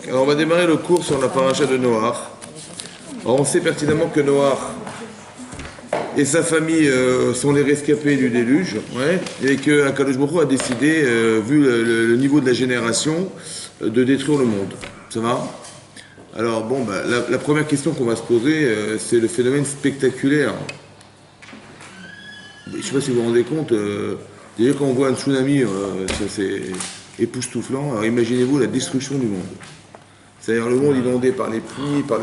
Alors on va démarrer le cours sur la paracha de Noach. Alors on sait pertinemment que Noach et sa famille sont les rescapés du déluge, ouais, et que Akadosh Baruch Hu a décidé, vu le niveau de la génération, de détruire le monde. Ça va? Alors bon, bah, la première question qu'on va se poser, c'est le phénomène spectaculaire. Je ne sais pas si vous vous rendez compte, déjà quand on voit un tsunami, ça c'est époustouflant. Alors imaginez-vous la destruction du monde. C'est-à-dire le monde inondé par les pluies, par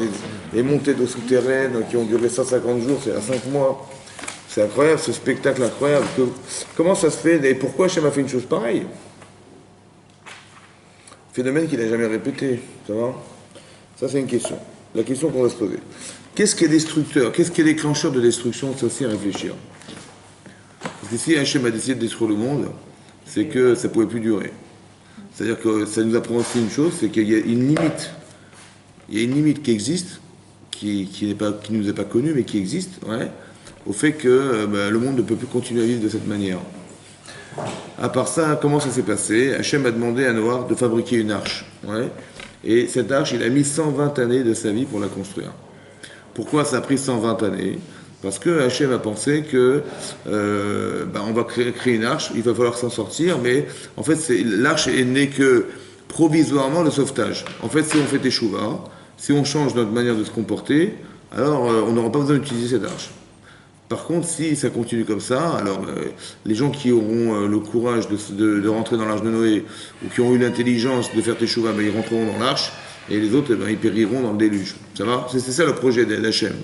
les montées d'eau souterraines qui ont duré 150 jours, c'est à 5 mois. C'est incroyable, ce spectacle incroyable. Comment ça se fait et pourquoi Hachem a fait une chose pareille? Phénomène qu'il n'a jamais répété, ça va? Ça c'est une question. La question qu'on va se poser. Qu'est-ce qui est destructeur? Qu'est-ce qui est déclencheur de destruction? C'est aussi à réfléchir. Parce que si Hachem a décidé de détruire le monde, c'est que ça ne pouvait plus durer. C'est-à-dire que ça nous apprend aussi une chose, c'est qu'il y a une limite. Il y a une limite qui existe, qui ne nous est pas connue, mais qui existe, ouais, au fait que le monde ne peut plus continuer à vivre de cette manière. À part ça, comment ça s'est passé? Hachem a demandé à Noach de fabriquer une arche. Ouais, et cette arche, il a mis 120 années de sa vie pour la construire. Pourquoi ça a pris 120 années? Parce que Hachem a pensé que on va créer une arche, il va falloir s'en sortir, mais en fait l'arche est née que provisoirement le sauvetage. En fait, si on fait teshuva, si on change notre manière de se comporter, alors on n'aura pas besoin d'utiliser cette arche. Par contre, si ça continue comme ça, alors les gens qui auront le courage de rentrer dans l'arche de Noé, ou qui ont eu l'intelligence de faire teshuva, ils rentreront dans l'arche, et les autres, ils périront dans le déluge. Ça va? C'est ça le projet d'Hachem.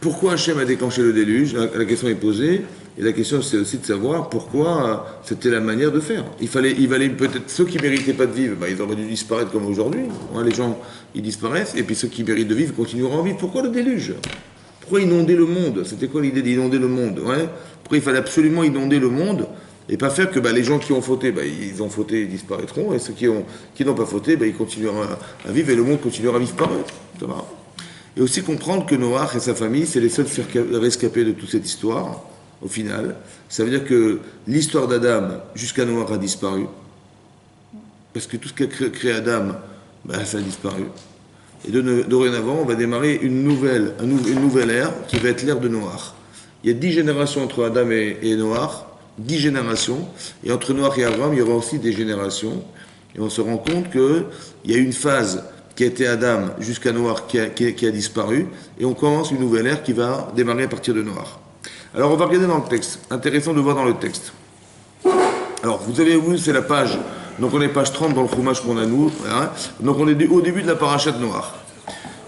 Pourquoi Hachem a déclenché le déluge? La question est posée, et la question c'est aussi de savoir pourquoi c'était la manière de faire. Il fallait peut-être, ceux qui ne méritaient pas de vivre, ils auraient dû disparaître comme aujourd'hui. Les gens, ils disparaissent, et puis ceux qui méritent de vivre continueront à vivre. Pourquoi le déluge? Pourquoi inonder le monde? C'était quoi l'idée d'inonder le monde? Pourquoi il fallait absolument inonder le monde, et pas faire que les gens qui ont fauté, ils ont fauté, ils disparaîtront, et ceux qui n'ont pas fauté, ils continueront à vivre, et le monde continuera à vivre par eux. Ça va? Et aussi comprendre que Noach et sa famille, c'est les seuls rescapés de toute cette histoire, au final. Ça veut dire que l'histoire d'Adam jusqu'à Noach a disparu. Parce que tout ce qu'a créé Adam, ça a disparu. Et dorénavant, on va démarrer une nouvelle ère qui va être l'ère de Noach. Il y a 10 générations entre Adam et Noach, 10 générations. Et entre Noach et Abraham, il y aura aussi des générations. Et on se rend compte qu'il y a une phase qui a été Adam jusqu'à Noach qui a disparu, et on commence une nouvelle ère qui va démarrer à partir de Noach. Alors on va regarder dans le texte, intéressant de voir dans le texte. Alors vous avez vu, c'est la page, donc on est page 30 dans le Chumash qu'on a nous, donc on est au début de la paracha de Noach.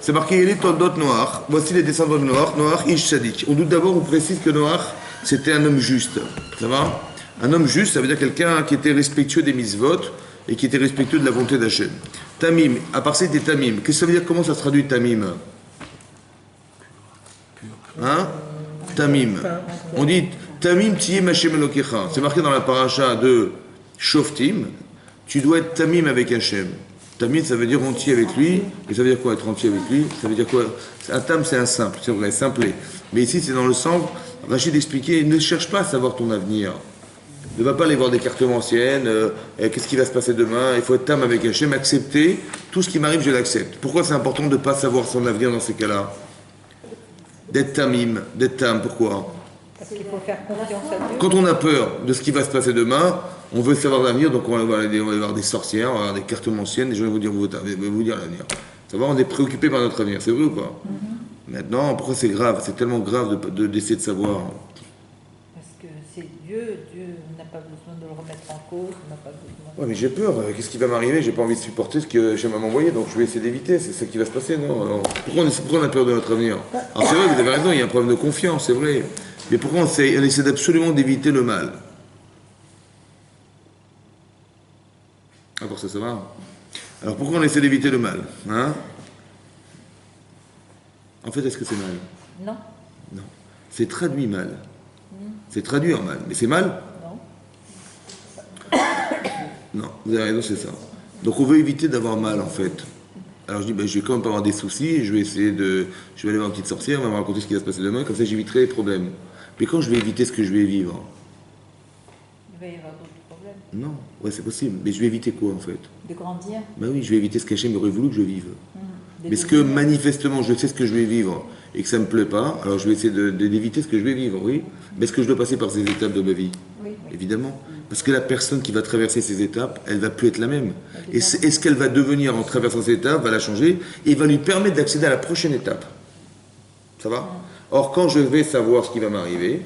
C'est marqué les Toldot Noach, voici les descendants de Noach, Noach Ish Sadik. On doute d'abord, on précise que Noach c'était un homme juste, ça va? Un homme juste, ça veut dire quelqu'un qui était respectueux des mitzvot, et qui était respectueux de la volonté d'Hachem. Tamim, à part ça, c'était Tamim. Qu'est-ce que ça veut dire? Comment ça se traduit Tamim? Tamim. On dit Tamim tiyem Hashem Elokecha. C'est marqué dans la paracha de Shoftim. Tu dois être Tamim avec Hachem. Tamim, ça veut dire entier avec lui. Et ça veut dire quoi être entier avec lui? Ça veut dire quoi? Un tam, c'est un simple, c'est vrai, simplé. Mais ici, c'est dans le sens, Rachid expliquait, ne cherche pas à savoir ton avenir. Ne va pas aller voir des cartes anciennes, qu'est-ce qui va se passer demain, il faut être tam avec Hachem, accepter, tout ce qui m'arrive, je l'accepte. Pourquoi c'est important de ne pas savoir son avenir dans ces cas-là? D'être tamim, d'être tam, pourquoi? Parce qu'il faut faire confiance à Dieu. Quand on a peur de ce qui va se passer demain, on veut savoir l'avenir, donc on va aller voir des sorcières, on va voir des cartes anciennes, des gens vont vous dire l'avenir. Ça va, on est préoccupé par notre avenir, c'est vrai ou pas? Maintenant, pourquoi c'est grave? C'est tellement grave d'essayer de savoir. C'est Dieu, on n'a pas besoin de le remettre en cause, on n'a pas besoin... Ouais, mais j'ai peur, qu'est-ce qui va m'arriver? J'ai pas envie de supporter ce que Hachem m'a envoyé, donc je vais essayer d'éviter, c'est ça qui va se passer, non? Alors, pourquoi on a peur de notre avenir? Alors c'est vrai, vous avez raison, il y a un problème de confiance, c'est vrai, mais pourquoi on essaie absolument d'éviter le mal? Encore ça va? Alors pourquoi on essaie d'éviter le mal? En fait, est-ce que c'est mal? Non. Non. C'est traduit mal. C'est traduit en mal. Mais c'est mal? Non. Non, vous avez raison, c'est ça. Donc on veut éviter d'avoir mal, en fait. Alors je dis, je vais quand même pas avoir des soucis, je vais aller voir une petite sorcière, elle va me raconter ce qui va se passer demain, comme ça j'éviterai les problèmes. Mais quand je vais éviter ce que je vais vivre? Il va y avoir d'autres problèmes. Non, ouais, c'est possible. Mais je vais éviter quoi en fait? De grandir. Ben oui, je vais éviter ce qu'Hachem aurait voulu que je vive. De Mais ce que devenir. manifestement je sais ce que je vais vivre et que ça me plaît pas, alors je vais essayer d'éviter ce que je vais vivre, oui. Mais est-ce que je dois passer par ces étapes de ma vie? Oui. Évidemment. Parce que la personne qui va traverser ces étapes, elle va plus être la même. Et ce qu'elle va devenir en traversant ces étapes va la changer et va lui permettre d'accéder à la prochaine étape. Ça va? Or, quand je vais savoir ce qui va m'arriver,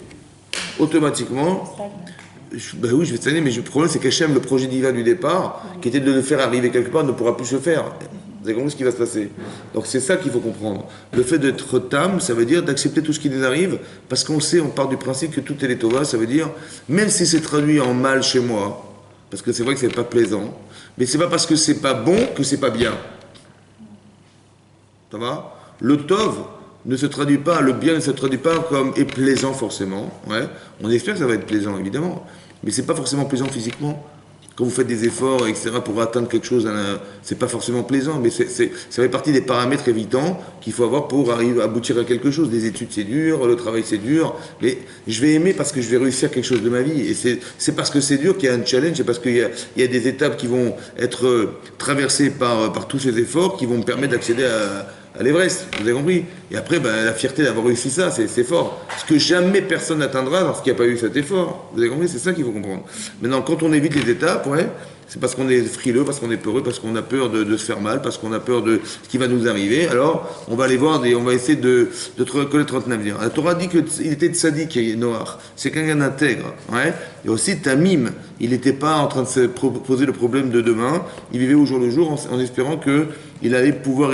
automatiquement, ben oui, je vais stagner, mais le problème c'est qu'Hachem, le projet divin du départ, qui était de le faire arriver quelque part, ne pourra plus se faire. Vous avez compris ce qui va se passer? Donc c'est ça qu'il faut comprendre. Le fait d'être tam, ça veut dire d'accepter tout ce qui nous arrive, parce qu'on sait, on part du principe que tout est l'étova, ça veut dire, même si c'est traduit en mal chez moi, parce que c'est vrai que c'est pas plaisant, mais c'est pas parce que c'est pas bon que c'est pas bien. Ça va? Le tov ne se traduit pas, le bien ne se traduit pas comme est plaisant forcément. Ouais. On espère que ça va être plaisant évidemment, mais c'est pas forcément plaisant physiquement. Quand vous faites des efforts, etc., pour atteindre quelque chose, c'est pas forcément plaisant, mais ça fait partie des paramètres évidents qu'il faut avoir pour arriver à aboutir à quelque chose. Les études c'est dur, le travail c'est dur, mais je vais aimer parce que je vais réussir quelque chose de ma vie. Et c'est parce que c'est dur qu'il y a un challenge, c'est parce qu'il y a des étapes qui vont être traversées par tous ces efforts qui vont me permettre d'accéder à l'Everest, vous avez compris? Et après, ben, la fierté d'avoir réussi ça, c'est fort. Ce que jamais personne n'atteindra lorsqu'il n'y a pas eu cet effort. Vous avez compris? C'est ça qu'il faut comprendre. Maintenant, quand on évite les étapes, ouais, c'est parce qu'on est frileux, parce qu'on est peureux, parce qu'on a peur de se faire mal, parce qu'on a peur de ce qui va nous arriver. Alors, on va aller voir, on va essayer de reconnaître notre avenir. La Torah dit qu'il était tzaddik, Noach. C'est quelqu'un d'intègre. Ouais. Et aussi Tamim. Il n'était pas en train de se poser le problème de demain. Il vivait au jour le jour en espérant qu'il allait pouvoir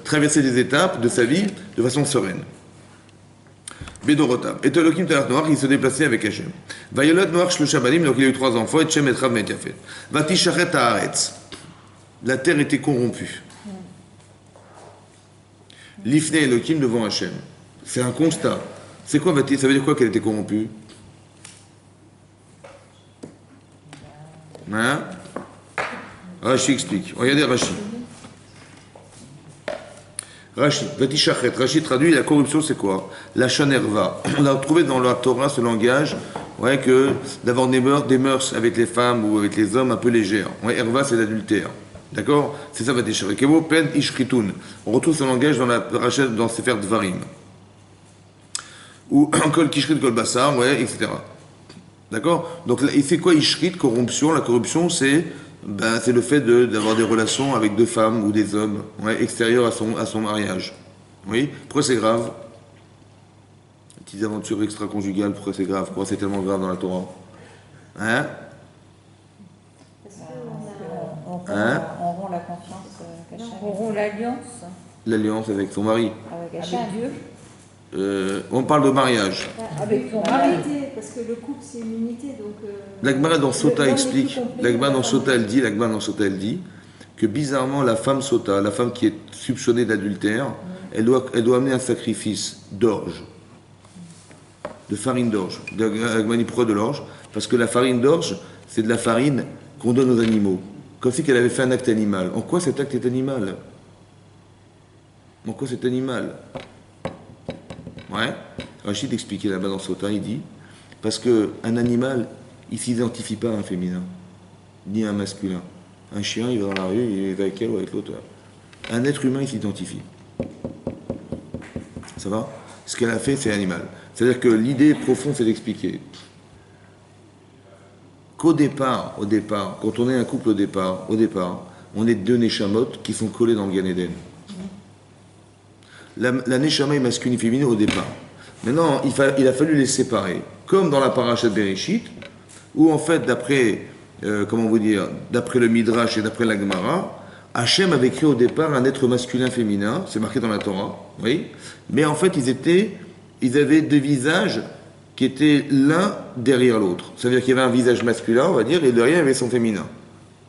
traverser des étapes de sa vie de façon sereine. Bédorotam. Et Elohim Talach Noach, il se déplaçait avec Hachem. Vayolat Noach Shlosha Banim, donc il a eu 3 enfants, et Hachem et Rav Metiafet. Vatishachet Haaretz. La terre était corrompue. L'Ifne Elohim devant Hachem. C'est un constat. C'est quoi Vati? Ça veut dire quoi qu'elle était corrompue? Hein? Rashi explique. Regardez Rashi. Rashi traduit la corruption, c'est quoi? La shanerva. On a retrouvé dans la Torah ce langage, ouais, que d'avoir des mœurs avec les femmes ou avec les hommes un peu légères. Ouais, erva, c'est l'adultère. D'accord? C'est ça, Vatishachet. Kevo, pen ishritun. On retrouve ce langage dans la Parashat, dans Sefer Dvarim. Ou kol kishrit kol basar, ouais, etc. D'accord? Donc, il fait quoi ishrit, corruption? La corruption, c'est le fait d'avoir des relations avec 2 femmes ou des hommes, ouais, extérieurs à son mariage. Oui? Pourquoi c'est grave? Les petites aventures extra-conjugales, pourquoi c'est grave? Pourquoi c'est tellement grave dans la Torah? Hein? On rompt la confiance avec Hachem. On rompt l'alliance L'alliance avec son mari. avec Dieu. On parle de mariage. Avec son mari. Parce que le couple c'est une unité, donc. La Gemara dans Sota explique, la Gemara dans Sota elle dit que bizarrement la femme Sota, la femme qui est soupçonnée d'adultère, elle doit amener un sacrifice d'orge, de farine d'orge. La Gemara dit pourquoi de l'orge? Parce que la farine d'orge, c'est de la farine qu'on donne aux animaux, comme si qu'elle avait fait un acte animal. En quoi cet acte est animal? En quoi c'est animal? Ouais. Rachid expliquait là-bas dans Sota, il dit parce qu'un animal, il ne s'identifie pas à un féminin, ni à un masculin. Un chien, il va dans la rue, il va avec elle ou avec l'autre. Un être humain, il s'identifie. Ça va? Ce qu'elle a fait, c'est animal. C'est-à-dire que l'idée profonde, c'est d'expliquer qu'au départ, quand on est un couple au départ, on est 2 neshamot qui sont collés dans le Gan Eden. La neshama est masculine et féminine au départ. Maintenant, il a fallu les séparer. Comme dans la parashat Bereshit, où en fait, d'après le Midrash et d'après la Gemara, Hachem avait créé au départ un être masculin-féminin, c'est marqué dans la Torah, oui, mais en fait, ils avaient 2 visages qui étaient l'un derrière l'autre. Ça veut dire qu'il y avait un visage masculin, on va dire, et derrière, il y avait son féminin.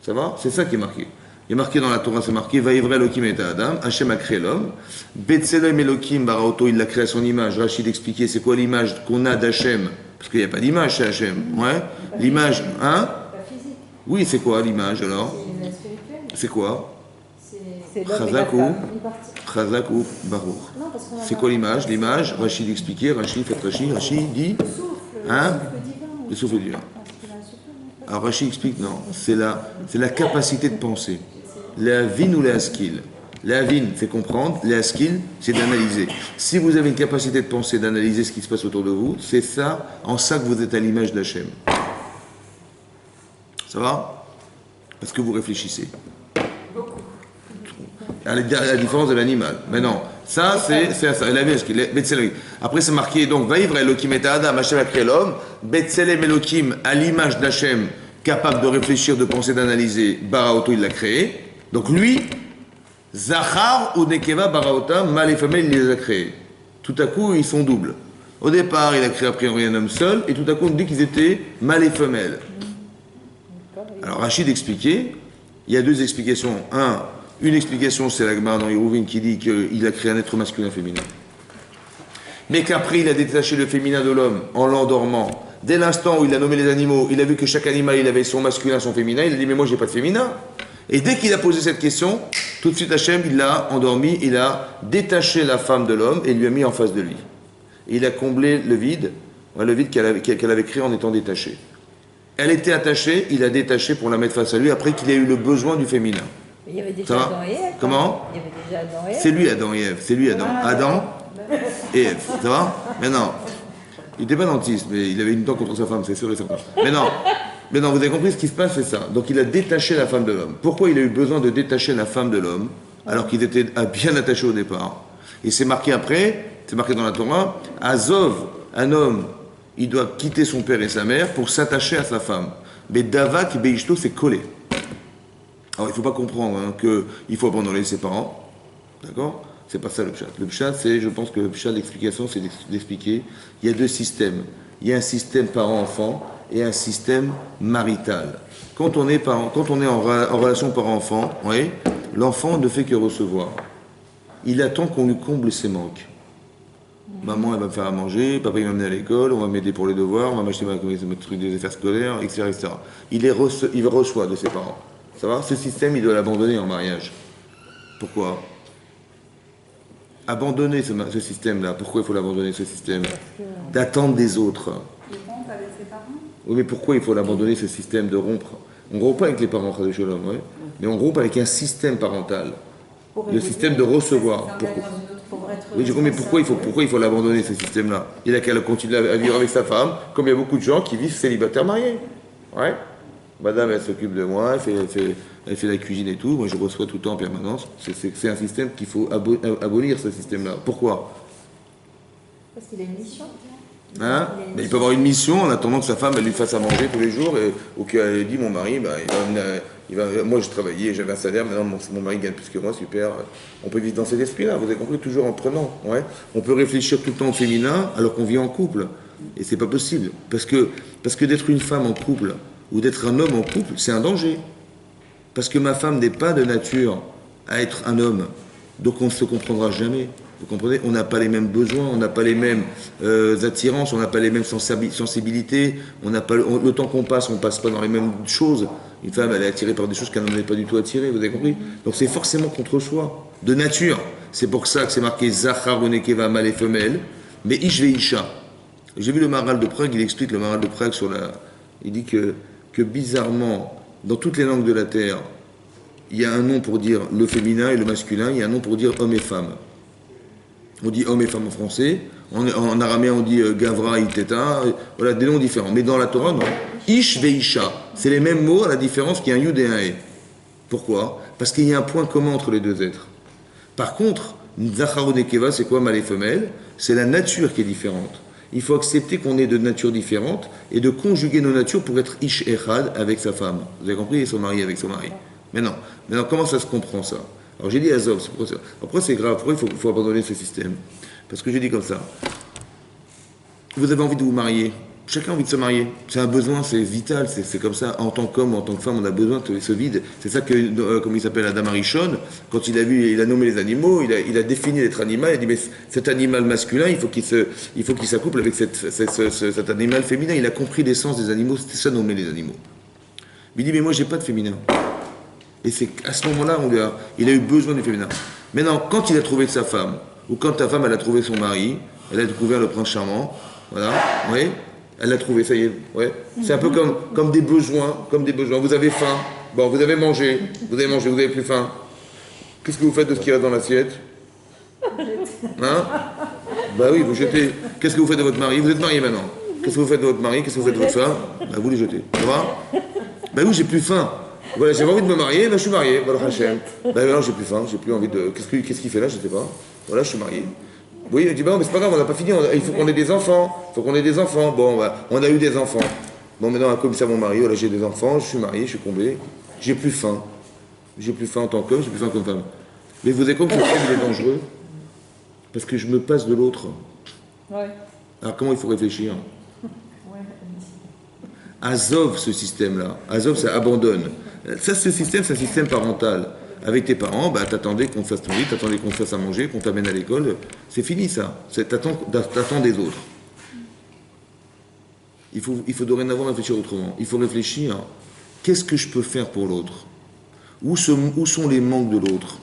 Ça va? C'est ça qui est marqué. Il est marqué dans la Torah, c'est marqué Vaïvra Elohim et Adam, Hachem a créé l'homme. Betselem Elohim Baraoto, il l'a créé à son image. Rachid expliquait c'est quoi l'image qu'on a d'Hachem? Parce qu'il n'y a pas d'image chez Hachem. Ouais? L'image, hein? La physique. Oui, c'est quoi l'image alors? C'est la spirituelle. C'est quoi? C'est l'homme et la femme. Une partie. Chazak ou Baruch. Non, parce qu'on a C'est quoi l'image? L'image, Rachid expliquait, Rachid dit, le souffle, hein? le souffle divin. Le souffle divin. Parce qu'il a un souffle, non? Alors Rachid explique, non, c'est la capacité de penser. La vine ou la skill. La vine, c'est comprendre, la skill, c'est d'analyser. Si vous avez une capacité de penser, d'analyser ce qui se passe autour de vous, c'est ça, en ça que vous êtes à l'image d'Hachem. Ça va? Parce que vous réfléchissez. À la différence de l'animal. Mais non, ça, c'est ça. Après, c'est marqué, donc, Vaïvre Elohim et Adam, Hachem a créé l'homme, Betselem Elohim, à l'image d'Hachem, capable de réfléchir, de penser, d'analyser, Baraoto, il l'a créé. Donc, lui, Zachar ou Nekeva Baraota, mâle et femelle, il les a créés. Tout à coup, ils sont doubles. Au départ, il a créé a priori un homme seul, et tout à coup, on dit qu'ils étaient mâle et femelle. Alors, Rachid expliquait, il y a deux explications. Une explication, c'est la Gemara dans Hérouvine qui dit qu'il a créé un être masculin et féminin. Mais qu'après, il a détaché le féminin de l'homme en l'endormant. Dès l'instant où il a nommé les animaux, il a vu que chaque animal, il avait son masculin, son féminin. Il a dit, mais moi, j'ai pas de féminin. Et dès qu'il a posé cette question, tout de suite Hachem, il l'a endormi, il a détaché la femme de l'homme et lui a mis en face de lui. Et il a comblé le vide qu'elle avait créé en étant détachée. Elle était attachée, il a détaché pour la mettre face à lui après qu'il ait eu le besoin du féminin. Mais il y avait déjà Adam et Ève. Comment? Il y avait déjà Adam et Ève. C'est lui Adam et Ève, c'est lui Adam. Adam et Ève, ça va? Maintenant, il n'était pas dentiste, mais il avait une dent contre sa femme, c'est sûr et certain. Mais non, vous avez compris ce qui se passe, c'est ça. Donc il a détaché la femme de l'homme. Pourquoi il a eu besoin de détacher la femme de l'homme, alors qu'il était bien attaché au départ? Et c'est marqué après, c'est marqué dans la Torah, Azov, un homme, il doit quitter son père et sa mère pour s'attacher à sa femme. Mais Davak Beishto, c'est collé. Alors il ne faut pas comprendre qu'il faut abandonner ses parents. D'accord? C'est pas ça le pshat. Le pshat, c'est, je pense que le pshat, l'explication, c'est d'expliquer, il y a deux systèmes. Il y a un système parent-enfant et un système marital. Quand on est en relation parent-enfant, oui, l'enfant ne fait que recevoir. Il attend qu'on lui comble ses manques. Maman, elle va me faire à manger, papa, il va m'amener à l'école, on va m'aider pour les devoirs, on va m'acheter mes trucs des affaires scolaires, etc. etc. Il reçoit de ses parents. Ça va? Ce système, il doit l'abandonner en mariage. Pourquoi? Abandonner ce système-là. Pourquoi il faut l'abandonner, ce système? D'attendre des autres. Il rompt avec ses parents. Oui, mais pourquoi il faut l'abandonner, ce système de rompre? On ne rompt pas avec les parents, Chadé Shalom, ouais, mais on rompt avec un système parental. Le système de recevoir. Pourquoi? Oui, mais pourquoi il faut l'abandonner, ce système-là? Il a qu'à continuer à vivre avec sa femme, comme il y a beaucoup de gens qui vivent célibataires mariés. Ouais. Madame, elle s'occupe de moi, elle fait la cuisine et tout. Moi, je reçois tout le temps en permanence. C'est un système qu'il faut abolir, ce système-là. Pourquoi? Parce qu'il a une mission. Hein? Mais il peut avoir une mission en attendant que sa femme elle lui fasse à manger tous les jours ou qu'elle dit mon mari moi j'ai travaillé, j'avais un salaire, maintenant mon mari gagne plus que moi, super. On peut vivre dans cet esprit-là, vous avez compris, toujours en prenant. Ouais. On peut réfléchir tout le temps au féminin alors qu'on vit en couple. Et c'est pas possible. Parce que d'être une femme en couple ou d'être un homme en couple, c'est un danger. Parce que ma femme n'est pas de nature à être un homme. Donc on ne se comprendra jamais. Vous comprenez? On n'a pas les mêmes besoins, on n'a pas les mêmes attirances, on n'a pas les mêmes sensibilités, le temps qu'on passe, on ne passe pas dans les mêmes choses. Une femme, elle est attirée par des choses qu'elle n'en est pas du tout attirée, vous avez compris? Donc c'est forcément contre soi, de nature. C'est pour ça que c'est marqué Zachar ou Nekeva, mâle et femelle, mais Ish ve Isha. J'ai vu le Maharal de Prague, il explique le Maharal de Prague il dit que bizarrement, dans toutes les langues de la terre, il y a un nom pour dire le féminin et le masculin, il y a un nom pour dire homme et femme. On dit homme et femme en français, en araméen on dit gavra, iteta, voilà, des noms différents. Mais dans la Torah, non. Ish ve Isha, c'est les mêmes mots, à la différence qu'il y a un yud et un e. Pourquoi? Parce qu'il y a un point commun entre les deux êtres. Par contre, Zachar ou Nekeva, c'est quoi mâle et femelle? C'est la nature qui est différente. Il faut accepter qu'on est de natures différentes et de conjuguer nos natures pour être Ish Echad avec sa femme. Vous avez compris? Et son mari avec son mari. Maintenant, comment ça se comprend ça? Alors j'ai dit Azov, c'est pourquoi ça. Après c'est grave, pourquoi il faut abandonner ce système? Parce que j'ai dit comme ça. Vous avez envie de vous marier, chacun a envie de se marier. C'est un besoin, c'est vital, c'est comme ça. En tant qu'homme ou en tant que femme, on a besoin de ce vide. C'est ça que, comme il s'appelle Adam Arishon, quand il a nommé les animaux, il a défini l'être animal, il a dit mais cet animal masculin, il faut qu'il s'accouple avec cet animal féminin. Il a compris l'essence des animaux, c'était ça nommer les animaux. Il dit mais moi j'ai pas de féminin. Et c'est à ce moment-là il a eu besoin du féminin. Maintenant, quand il a trouvé sa femme, ou quand ta femme elle a trouvé son mari, elle a découvert le prince charmant, voilà, oui, Elle l'a trouvé, ça y est. Ouais. C'est un peu comme des besoins, Vous avez faim. Bon, vous avez mangé, vous avez plus faim. Qu'est-ce que vous faites de ce qui reste dans l'assiette? Hein? Bah oui, vous jetez. Qu'est-ce que vous faites de votre mari? Vous êtes marié maintenant. Qu'est-ce que vous faites de votre mari? Qu'est-ce que vous faites de votre femme? Bah vous les jetez. Ça va? Bah oui, j'ai plus faim. Voilà, j'avais envie de me marier, bah je suis marié. Baruch Hashem. Bah non, j'ai plus faim, j'ai plus envie de. Qu'est-ce qu'il fait là? Je sais pas. Voilà, je suis marié. Oui, il dit, bah non, mais c'est pas grave, on n'a pas fini, il faut qu'on ait des enfants. Bon, bah, on a eu des enfants. Bon, maintenant, comme ça, mon mari, voilà, j'ai des enfants, je suis marié, je suis comblé. J'ai plus faim. J'ai plus faim en tant qu'homme, j'ai plus faim comme femme. Mais vous avez compris que il est dangereux? Parce que je me passe de l'autre. Ouais. Alors comment il faut réfléchir? Azov, ce système-là. Azov, ça abandonne. Ça, ce système, c'est un système parental. Avec tes parents, bah, t'attendais qu'on te fasse ton lit, t'attendais qu'on te fasse à manger, qu'on t'amène à l'école. C'est fini, ça. T'attends des autres. Il faut dorénavant réfléchir autrement. Il faut réfléchir, qu'est-ce que je peux faire pour l'autre? Où sont les manques de l'autre?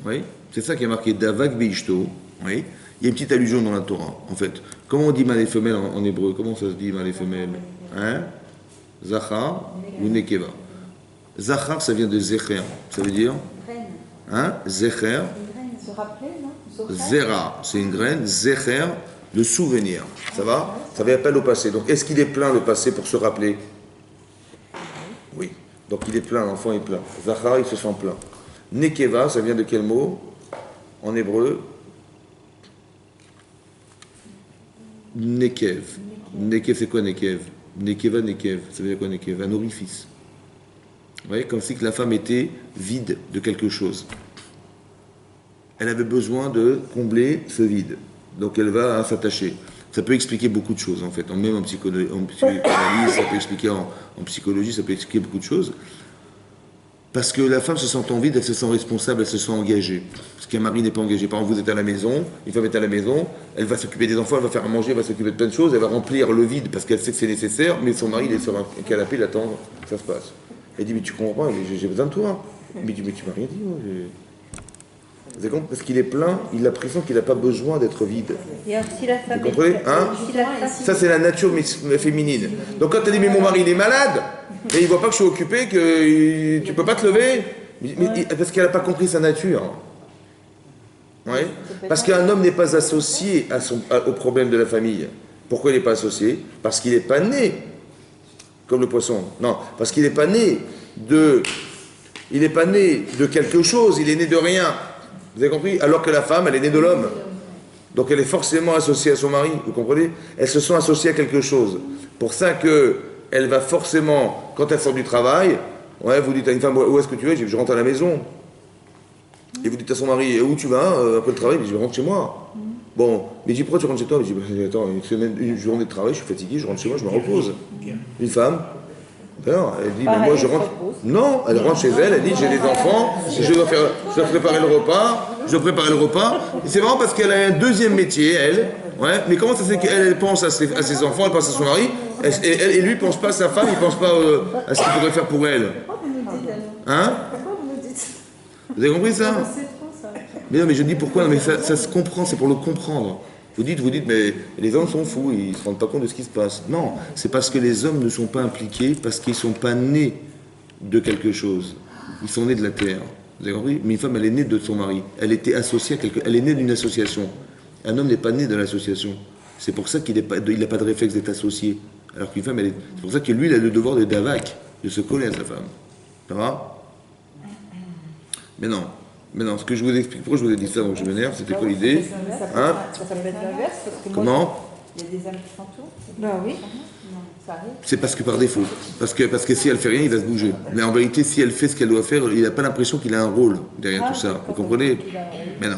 Oui, c'est ça qui est marqué Davak Beishto. Oui, il y a une petite allusion dans la Torah, en fait. Comment on dit mâle et femelle en hébreu? Comment ça se dit mâle et femelle? Hein? Zachar ou Nekeva. Zachar, ça vient de Zecher. Ça veut dire? Hein? Zecher. Se rappeler, non? Zera, c'est une graine. Zecher, le souvenir. Ça va? Ça fait appel au passé. Donc, est-ce qu'il est plein le passé pour se rappeler? Oui. Donc, il est plein, l'enfant est plein. Zachar, il se sent plein. Nekeva, ça vient de quel mot? En hébreu? Nekev. Nekev, c'est quoi Nekev? Nekeva, Nekev. Ça veut dire quoi Nekev? Un orifice. Vous voyez, comme si que la femme était vide de quelque chose. Elle avait besoin de combler ce vide. Donc elle va s'attacher. Ça peut expliquer beaucoup de choses en fait. Même en psychanalyse, ça peut expliquer en psychologie, ça peut expliquer beaucoup de choses. Parce que la femme se sentant vide, elle se sent responsable, elle se sent engagée. Parce qu'un mari n'est pas engagé. Par exemple, vous êtes à la maison, une femme est à la maison, elle va s'occuper des enfants, elle va faire à manger, elle va s'occuper de plein de choses, elle va remplir le vide parce qu'elle sait que c'est nécessaire, mais son mari il est sur un canapé, il attend que ça se passe. Elle dit, mais tu comprends pas, j'ai besoin de toi. Mais tu m'as rien dit, moi. Vous avez compris? Parce qu'il est plein, il a l'impression qu'il n'a pas besoin d'être vide. Il y a aussi la femme. Vous comprenez? Hein? Ça, c'est la nature féminine. Donc quand elle dit, mais mon mari il est malade, et il ne voit pas que je suis occupé, que tu ne peux pas te lever, parce qu'elle n'a pas compris sa nature. Ouais. Parce qu'un homme n'est pas associé au problème de la famille. Pourquoi il n'est pas associé? Parce qu'il n'est pas né comme le poisson. Non, parce qu'il n'est pas né de quelque chose, il est né de rien. Vous avez compris? Alors que la femme, elle est née de l'homme. Donc elle est forcément associée à son mari, vous comprenez? Elles se sont associées à quelque chose. Pour ça qu'elle va forcément, quand elle sort du travail, ouais, vous dites à une femme, où est-ce que tu es? Je rentre à la maison. Et vous dites à son mari, où tu vas après le travail? Je rentre chez moi. Bon, mais je dis, pourquoi tu rentres chez toi? Je dis, attends, une journée de travail, je suis fatigué, je rentre chez moi, je me repose. Une femme, non, elle dit, mais moi je rentre. Non, elle rentre chez elle, elle dit, j'ai des enfants, je dois préparer le repas. Et c'est marrant parce qu'elle a un deuxième métier, elle. Ouais, mais comment ça se fait qu'elle pense à ses enfants, elle pense à son mari, et lui ne pense pas à sa femme, il ne pense pas à ce qu'il pourrait faire pour elle. Hein? Vous avez compris ça? Mais non, mais je dis pourquoi, non, mais ça se comprend, c'est pour le comprendre. Vous dites, mais les hommes sont fous, ils ne se rendent pas compte de ce qui se passe. Non, c'est parce que les hommes ne sont pas impliqués, parce qu'ils ne sont pas nés de quelque chose. Ils sont nés de la terre. Vous avez compris? Mais une femme, elle est née de son mari. Elle était associée à elle est née d'une association. Un homme n'est pas né de l'association. C'est pour ça qu'il n'a pas de réflexe d'être associé. Alors qu'une femme, c'est pour ça que lui, il a le devoir de davak, de se coller à sa femme. Ça va? Mais non, ce que je vous explique, pourquoi je vous ai dit ça, donc je m'énerve, c'était quoi l'idée? Hein? Ça peut être l'inverse. Comment? Il y a des hommes qui s'entourent? Ben oui. Non, ça arrive. C'est parce que par défaut. Parce que si elle fait rien, il va se bouger. Mais en vérité, si elle fait ce qu'elle doit faire, il n'a pas l'impression qu'il a un rôle derrière tout ça. Vous comprenez? Mais non.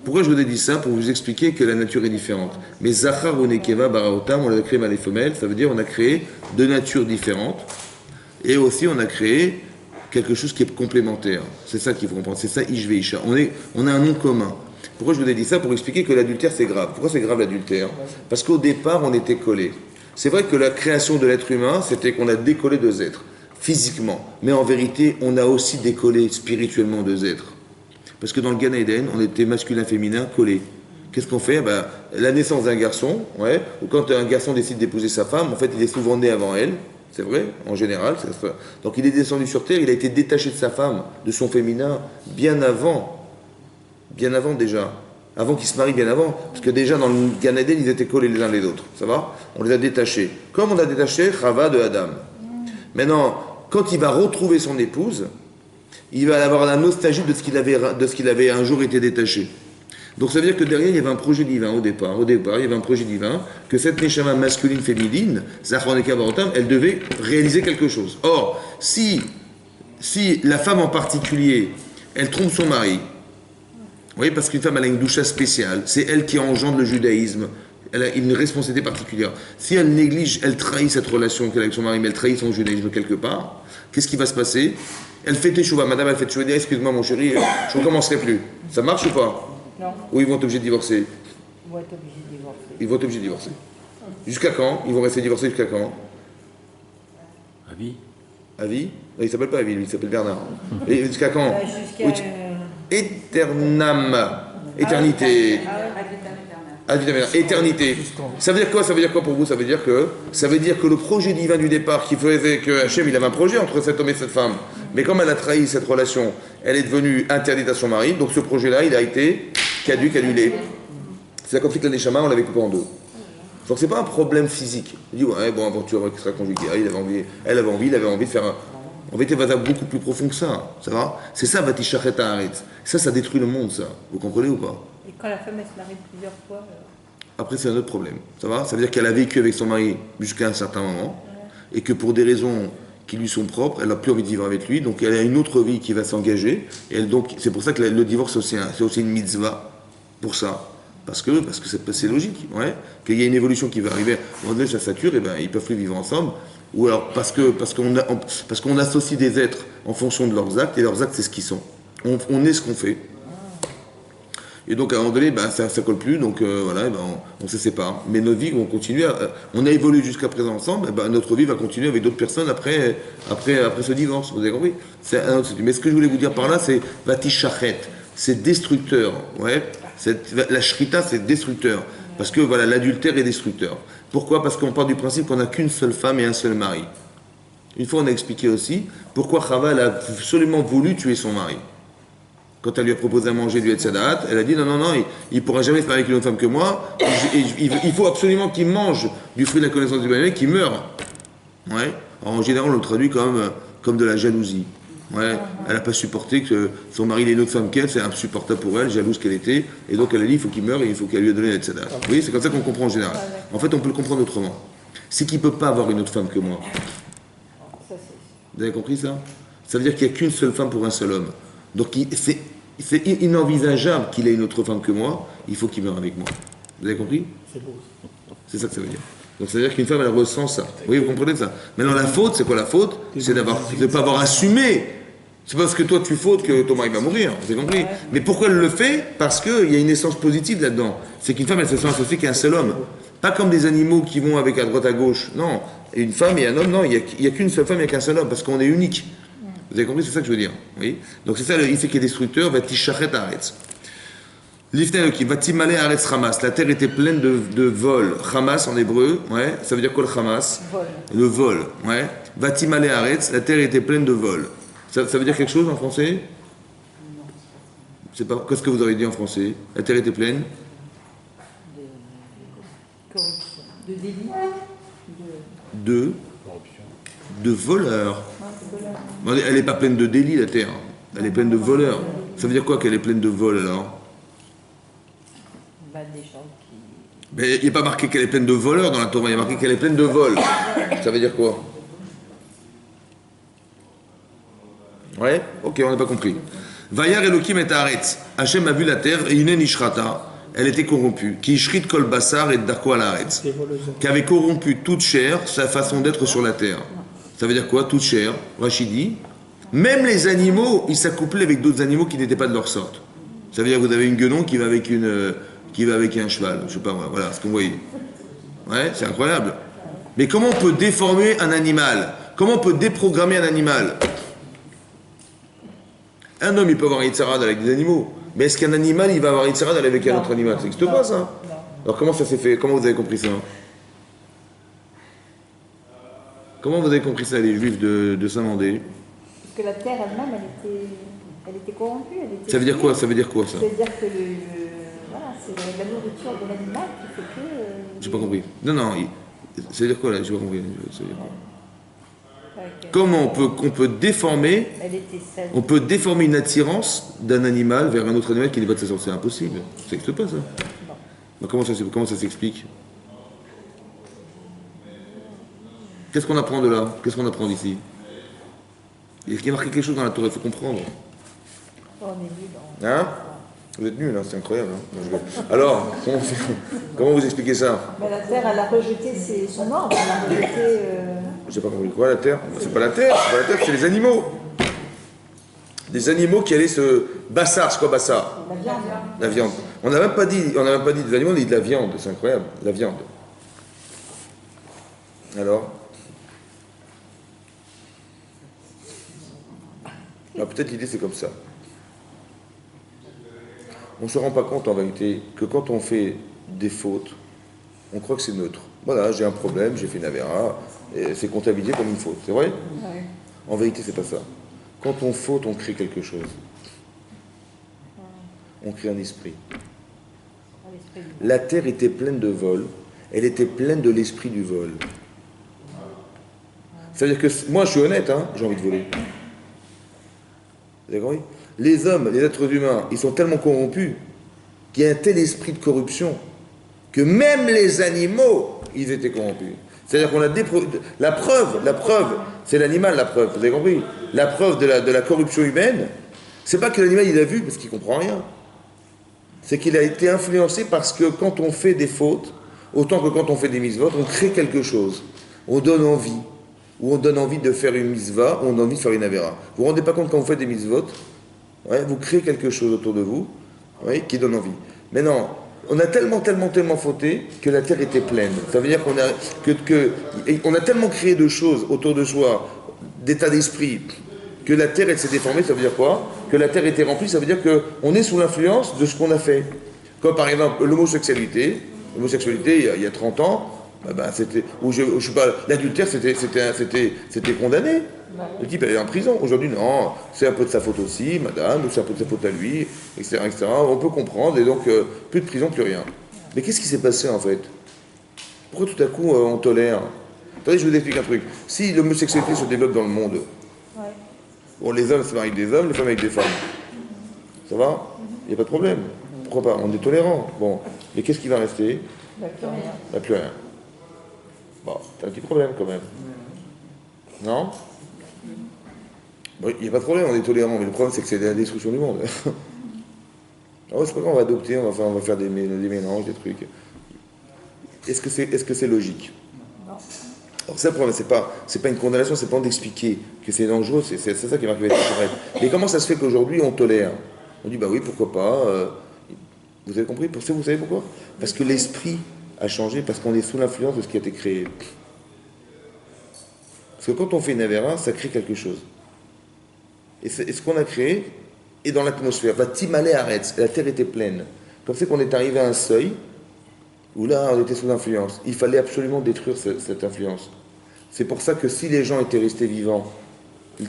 Pourquoi je vous ai dit ça? Pour vous expliquer que la nature est différente. Mais Zachar ou Nekeva Baraotam, on a créé mâle et femelle, ça veut dire on a créé deux natures différentes. Et aussi on a créé quelque chose qui est complémentaire. C'est ça qu'il faut comprendre. C'est ça, Ishve Isha. On a un nom commun. Pourquoi je vous ai dit ça? Pour expliquer que l'adultère, c'est grave. Pourquoi c'est grave l'adultère? Parce qu'au départ, on était collés. C'est vrai que la création de l'être humain, c'était qu'on a décollé deux êtres, physiquement. Mais en vérité, on a aussi décollé spirituellement deux êtres. Parce que dans le Gan Eden, on était masculin-féminin collés. Qu'est-ce qu'on fait? Ben, la naissance d'un garçon, ouais, ou quand un garçon décide d'épouser sa femme, en fait, il est souvent né avant elle, c'est vrai, en général. Donc il est descendu sur terre, il a été détaché de sa femme, de son féminin, bien avant déjà. Avant qu'ils se marient, bien avant. Parce que déjà, dans le Gan Eden, ils étaient collés les uns les autres. Ça va? On les a détachés. Comme on a détaché Chava de Adam. Maintenant, quand il va retrouver son épouse, il va avoir la nostalgie de ce qu'il avait un jour été détaché. Donc ça veut dire que derrière, il y avait un projet divin au départ. Au départ, il y avait un projet divin que cette Neshama masculine, féminine, Zachroneka Barotam, elle devait réaliser quelque chose. Or, si la femme en particulier, elle trompe son mari, vous voyez, parce qu'une femme, elle a une doucha spéciale, c'est elle qui engendre le judaïsme, elle a une responsabilité particulière. Si elle néglige, elle trahit cette relation qu'elle a avec son mari, mais elle trahit son judaïsme quelque part, qu'est-ce qui va se passer? Elle fait teshuva, madame, elle fait teshuva, excuse-moi mon chéri, je ne recommencerai plus. Ça marche ou pas? Non. Ou ils vont être obligés de divorcer? Ils vont être obligés de divorcer. Ils vont être obligés de divorcer. Jusqu'à quand? Ils vont rester divorcés jusqu'à quand? À vie. À vie? Il s'appelle pas Avi, lui, il s'appelle Bernard. Et jusqu'à quand? Jusqu'à... Éternam. Éternité. Ad vitam aeternam. Éternité. Ça veut dire quoi? Ça veut dire quoi pour vous? Ça veut dire que le projet divin du départ qui faisait que Hachem, il avait un projet entre cet homme et cette femme. Mais comme elle a trahi cette relation, elle est devenue interdite à son mari. Donc ce projet-là, il a été caduc, annulé. C'est comme si que la Neshama, on l'avait coupé en deux. Donc c'est pas un problème physique. Il dit, ouais, bon, aventure extra-conjugale, il avait envie, elle avait envie, il avait envie de faire un... En vérité, va beaucoup plus profond que ça. Ça va? C'est ça, Vatishachet Haaretz. Ça détruit le monde, ça. Vous comprenez ou pas? Et quand la femme, elle se marie plusieurs fois... Après, c'est un autre problème. Ça va? Ça veut dire qu'elle a vécu avec son mari jusqu'à un certain moment, et que pour des raisons qui lui sont propres, elle n'a plus envie de vivre avec lui, donc elle a une autre vie qui va s'engager, et donc c'est pour ça que le divorce, c'est aussi une mitzvah, pour ça. Parce que c'est logique, ouais, qu'il y a une évolution qui va arriver. À un moment donné, ça sature, et ben ils peuvent plus vivre ensemble. Ou alors parce qu'on associe des êtres en fonction de leurs actes, et leurs actes c'est ce qu'ils sont. On est ce qu'on fait. Et donc à un moment donné, ben, ça colle plus, donc voilà, ben, on se sépare. Mais nos vies vont continuer. On a évolué jusqu'à présent ensemble, ben, notre vie va continuer avec d'autres personnes après ce divorce. Vous avez compris? Mais ce que je voulais vous dire par là, c'est Vatishachet, c'est destructeur. Ouais. La shrita, c'est destructeur. Parce que voilà, l'adultère est destructeur. Pourquoi? Parce qu'on part du principe qu'on n'a qu'une seule femme et un seul mari. Une fois, on a expliqué aussi pourquoi Chava a absolument voulu tuer son mari. Quand elle lui a proposé à manger du Etzadat, elle a dit non, il ne pourra jamais se marier avec une autre femme que moi. Il faut absolument qu'il mange du fruit de la connaissance du bien qu'il meure. Ouais. Alors, en général, on le traduit comme de la jalousie. Ouais. Elle n'a pas supporté que son mari ait une autre femme qu'elle, c'est insupportable pour elle, jalouse qu'elle était, et donc elle a dit il faut qu'il meure et il faut qu'elle lui ait donné l'Etzadat. Vous voyez, c'est comme ça qu'on comprend en général. En fait, on peut le comprendre autrement. C'est qu'il ne peut pas avoir une autre femme que moi. Vous avez compris ça? Ça veut dire qu'il n'y a qu'une seule femme pour un seul homme. Donc c'est inenvisageable qu'il ait une autre femme que moi, il faut qu'il meure avec moi. Vous avez compris? C'est beau. C'est ça que ça veut dire. Donc ça veut dire qu'une femme, elle ressent ça. Oui, vous comprenez ça? Maintenant, la faute, c'est quoi la faute? C'est de ne pas avoir assumé. C'est parce que toi, tu fautes que ton mari va mourir. Vous avez compris? Mais pourquoi elle le fait? Parce qu'il y a une essence positive là-dedans. C'est qu'une femme, elle se sent associée qu'à un seul homme. Pas comme des animaux qui vont avec à droite à gauche. Non. Une femme et un homme, non. Il n'y a qu'une seule femme et qu'un seul homme. Parce qu'on est unique. Vous avez compris? C'est ça que je veux dire. Oui. Donc c'est ça, il sait qu'il est destructeur. Vatishachet Haaretz. L'Ifnelokim, Vatimale Haaretz Hamas. La terre était pleine de vols. Hamas en hébreu, ouais. Ça veut dire quoi le Hamas? Vol. Le vol, ouais. Vatimale Haaretz. La terre était pleine de vols. Ça veut dire quelque chose en français? C'est pas. Qu'est-ce que vous auriez dit en français? La terre était pleine? Corruption. De délit. De voleurs. Elle n'est pas pleine de délits, la terre. Elle est pleine de voleurs. Ça veut dire quoi qu'elle est pleine de vols alors? Des gens qui... Mais il n'est pas marqué qu'elle est pleine de voleurs dans la Torah, il y a marqué qu'elle est pleine de vols. Ça veut dire quoi? Ouais? Ok, on n'a pas compris. Vayar Elokim et Haaretz. Hachem a vu la terre et une nishrata. Elle était corrompue. Qui ishrit kol basar et darko al haaretz. Qui avait corrompu toute chair, sa façon d'être sur la terre. Ça veut dire quoi? Toute chair. Rachidi. Même les animaux, ils s'accouplaient avec d'autres animaux qui n'étaient pas de leur sorte. Ça veut dire que vous avez une guenon qui va avec un cheval. Je sais pas moi. Voilà ce qu'on voyait. Ouais, c'est incroyable. Mais comment on peut déformer un animal? Comment on peut déprogrammer un animal? Un homme, il peut avoir un Yitzhara avec des animaux. Mais est-ce qu'un animal, il va avoir Yitzhara d'aller avec un Non. autre animal? Ça n'existe Non. pas, ça. Non. Alors comment ça s'est fait? Comment vous avez compris ça? Comment vous avez compris ça, les juifs de Saint-Mandé? Parce que la terre elle-même, elle était corrompue. Elle était Ça veut dire quoi? Ça veut dire quoi, ça? Ça veut dire que voilà, c'est la nourriture de l'animal qui fait que. J'ai pas compris. Non, non, ça veut dire quoi, là? J'ai pas compris. Ça veut dire quoi? Ok. Comment on peut déformer, Elle était sale. on peut déformer une attirance d'un animal vers un autre animal qui n'est pas de sa sorte? C'est impossible. Ça n'existe pas, ça. Donc, comment ça s'explique? Qu'est-ce qu'on apprend de là? Qu'est-ce qu'on apprend d'ici? Il y a marqué quelque chose dans la Torah, il faut comprendre. On est nul. Hein? Vous êtes nuls, hein, c'est incroyable. Hein. Alors, comment vous expliquez ça? Mais la terre, elle a rejeté son ordre. Elle a rejeté. J'ai pas compris. Quoi, la terre? C'est pas la terre, c'est les animaux. Des animaux qui allaient se... Bassar, c'est quoi bassar? La viande. La viande. On n'a même pas dit des animaux, on a dit de la viande, c'est incroyable, la viande. Alors? Ah, peut-être l'idée c'est comme ça. On ne se rend pas compte en vérité que quand on fait des fautes, on croit que c'est neutre. Voilà, j'ai un problème, j'ai fait une avéra, et c'est comptabilisé comme une faute, c'est vrai? Ouais. En vérité, c'est pas ça. Quand on faute, on crée quelque chose. On crée un esprit. À l'esprit du- La terre était pleine de vol, elle était pleine de l'esprit du vol. C'est-à-dire que moi, je suis honnête, hein, j'ai envie de voler. Vous avez compris? Les hommes, les êtres humains, ils sont tellement corrompus qu'il y a un tel esprit de corruption que même les animaux, ils étaient corrompus. C'est-à-dire qu'on a la preuve, c'est l'animal la preuve, vous avez compris? La preuve de la corruption humaine, c'est pas que l'animal il a vu parce qu'il comprend rien. C'est qu'il a été influencé parce que quand on fait des fautes, autant que quand on fait des mitzvot, on crée quelque chose. On donne envie. Ou on donne envie de faire une mitzvah, ou on a envie de faire une avéra. Vous vous rendez pas compte quand vous faites des mitzvot, ouais, vous créez quelque chose autour de vous, ouais, qui donne envie. Mais non, on a tellement fauté que la terre était pleine. Ça veut dire on a tellement créé de choses autour de soi, d'état d'esprit, que la terre elle s'est déformée. Ça veut dire quoi? Que la terre était remplie, ça veut dire qu'on est sous l'influence de ce qu'on a fait. Comme par exemple l'homosexualité. L'homosexualité, il y a 30 ans, c'était, je sais pas, l'adultère c'était condamné. Le type allait en prison. Aujourd'hui, non, c'est un peu de sa faute aussi, madame, ou c'est un peu de sa faute à lui, etc., etc. On peut comprendre, et donc plus de prison, plus rien. Mais qu'est-ce qui s'est passé en fait? Pourquoi tout à coup on tolère? Attendez, je vous explique un truc. Si l'homosexualité se développe dans le monde, Ouais. bon, les hommes se marient avec des hommes, les femmes avec des femmes. Ça va? Il n'y a pas de problème. Pourquoi pas? On est tolérant. Bon, mais qu'est-ce qui va rester? Bah, plus rien. Il n'y a plus rien. Bon, c'est un petit problème quand même. Non? Bon, il n'y a pas de problème, on est tolérant, mais le problème c'est que c'est la destruction du monde. Ah ouais, c'est pas grave, on va adopter, on va faire des mélanges, des trucs. Est-ce que c'est logique? Non. Alors ça le problème, c'est pas une condamnation, c'est pas d'expliquer que c'est dangereux, c'est ça qui va arriver à être. Mais comment ça se fait qu'aujourd'hui on tolère? On dit bah oui, pourquoi pas. Vous avez compris? Vous savez pourquoi? Parce que l'esprit a changé, parce qu'on est sous l'influence de ce qui a été créé. Parce que quand on fait une avéra, ça crée quelque chose. Et ce qu'on a créé est dans l'atmosphère. Va timalé arrête. La terre était pleine. Comme c'est qu'on est arrivé à un seuil où là, on était sous influence. Il fallait absolument détruire cette influence. C'est pour ça que si les gens étaient restés vivants,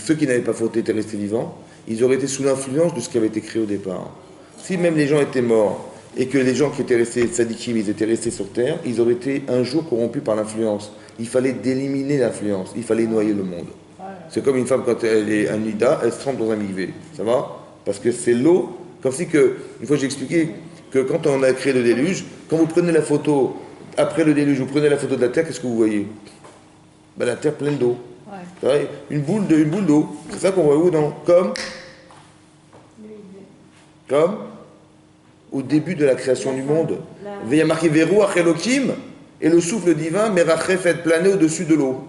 ceux qui n'avaient pas fauté étaient restés vivants, ils auraient été sous l'influence de ce qui avait été créé au départ. Si même les gens étaient morts et que les gens qui étaient restés tzadikim, ils étaient restés sur terre, ils auraient été un jour corrompus par l'influence. Il fallait d'éliminer l'influence. Il fallait noyer le monde. C'est comme une femme quand elle est un nida, elle se trempe dans un mikvé. Ça va? Parce que c'est l'eau, comme si que, une fois j'ai expliqué que quand on a créé le déluge, quand vous prenez la photo, après le déluge, vous prenez la photo de la terre, qu'est-ce que vous voyez? Ben, la terre pleine d'eau. Ouais. C'est vrai, une boule d'eau. C'est ça qu'on voit où, non? Comme au début de la création du monde. Il y a marqué Veru Achelokim, et le souffle divin, Merachef fait planer au-dessus de l'eau.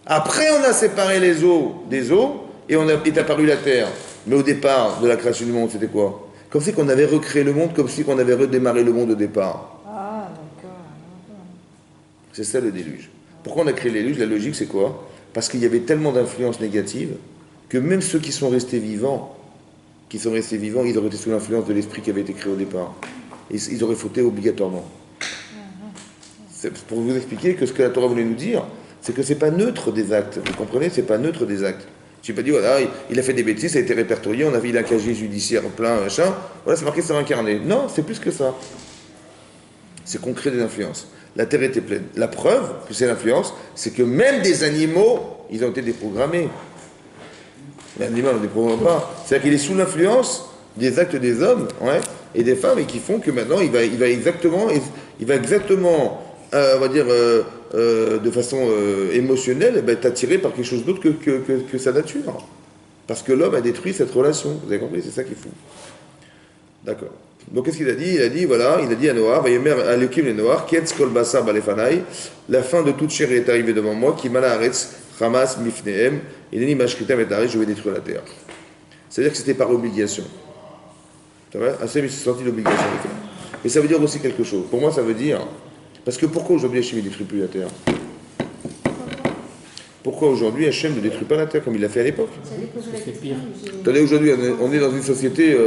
Après, on a séparé les eaux des eaux, et est apparue la terre. Mais au départ de la création du monde, c'était quoi? Comme si qu'on avait recréé le monde, comme si qu'on avait redémarré le monde au départ. Ah, d'accord. C'est ça le déluge. Pourquoi on a créé le déluge? La logique, c'est quoi? Parce qu'il y avait tellement d'influences négatives que même ceux qui sont restés vivants, qui sont restés vivants, ils auraient été sous l'influence de l'esprit qui avait été créé au départ. Ils auraient fauté obligatoirement. C'est pour vous expliquer que ce que la Torah voulait nous dire, c'est que c'est pas neutre des actes. Vous comprenez? C'est pas neutre des actes. Je n'ai pas dit, voilà, il a fait des bêtises, ça a été répertorié, il a un casier judiciaire plein, machin. Voilà, c'est marqué, c'est incarné. Non, c'est plus que ça. C'est qu'on crée des influences. La terre était pleine. La preuve que c'est l'influence, c'est que même des animaux, ils ont été déprogrammés. L'animal ne déprogramme pas. C'est-à-dire qu'il est sous l'influence des actes des hommes, ouais, et des femmes, et qui font que maintenant, il va exactement, on va dire, de façon émotionnelle, être attiré par quelque chose d'autre que sa nature. Parce que l'homme a détruit cette relation. Vous avez compris? C'est ça qu'il faut. D'accord. Donc qu'est-ce qu'il a dit? Il a dit à Noah, à Elohim le Noah, Ketz kol basar balefanaï, la fin de toute chair est arrivée devant moi, qui mala aretz, Hamas, mifnehem, et neni mashkritem et aretz, je vais détruire la terre. C'est-à-dire que c'était par obligation. C'est vrai? Hachem il s'est senti l'obligation de faire. Mais ça veut dire aussi quelque chose. Pour moi, ça veut dire. Parce que pourquoi aujourd'hui Hachem ne détruit plus la terre? Pourquoi aujourd'hui Hachem ne détruit pas la terre comme il l'a fait à l'époque? C'est pire. Attendez, aujourd'hui, on est dans une société,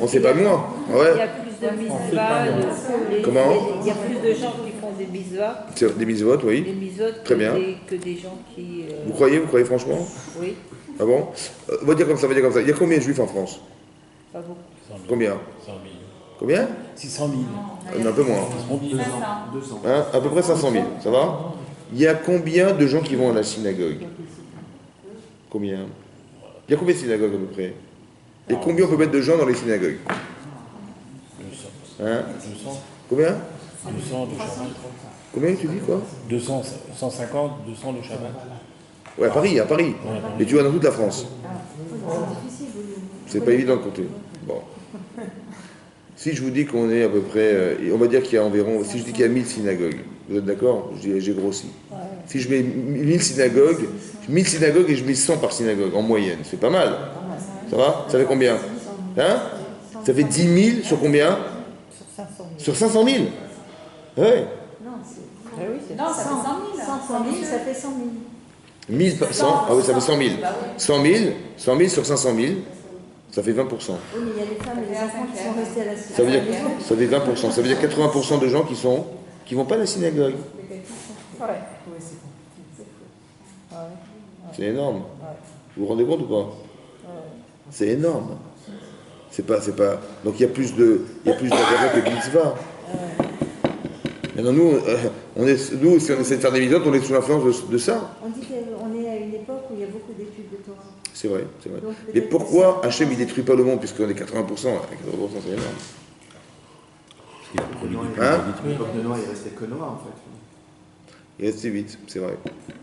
on ne sait pas moins. Ouais. Il y a plus de mitzvahs. Comment? Il y a plus de gens qui font des mitzvahs. Des mitzvot, oui. Des mitzvot Très bien. Que des gens qui. Vous croyez franchement? Oui, Ah bon? On va dire comme ça. Il y a combien de juifs en France? pas beaucoup. 100 000. Combien? 100 000. Combien? 600 000. Un peu moins. 200. Hein? À peu près 500 000, ça va? Il y a combien de gens qui vont à la synagogue? Combien? Il y a combien de synagogues à peu près? Et combien on peut mettre de gens dans les synagogues? 200. Hein? 200. Combien? 200 de Shabbat. Combien tu dis quoi? 200, 150, 200 de Shabbat. Ouais, à Paris. Mais tu vois dans toute la France. C'est pas évident de compter. Bon. Si je vous dis qu'on est à peu près, on va dire qu'il y a environ, si je dis qu'il y a 1000 synagogues, vous êtes d'accord? J'ai grossi. Si je mets 1000 synagogues et je mets 100 par synagogue, en moyenne, c'est pas mal. Ça va? Ça fait combien? Hein? Ça fait 10 000 sur combien? Sur 500 000. Sur 500 000? Ouais. Ah oui, c'est Non, ça fait 100 000. 100 000, ça fait 100 000. 1000 par 100, ah oui, ça fait 100 000. 100 000 sur 500 000, ça fait 20%. Oui, mais il y a les femmes et les enfants qui sont restés à la Ça veut dire, ça fait 20%. Ça veut dire 80% de gens qui vont pas à la synagogue. Ouais. C'est énorme. Vous vous rendez compte ou pas? C'est énorme. C'est pas. Donc il y a plus d'agara que de mitzvah. Maintenant nous, si on essaie de faire des mitzvot, on est sous l'influence de ça. On dit qu'on est à une époque où il y a beaucoup d'études de Torah. C'est vrai. Donc, Mais peut-être pourquoi que Hachem il détruit pas le monde puisqu'on est 80%? 80% c'est énorme. Il a produit des Hein? À l'époque de Noah, il restait que Noah en fait. Il reste 8, c'est vrai.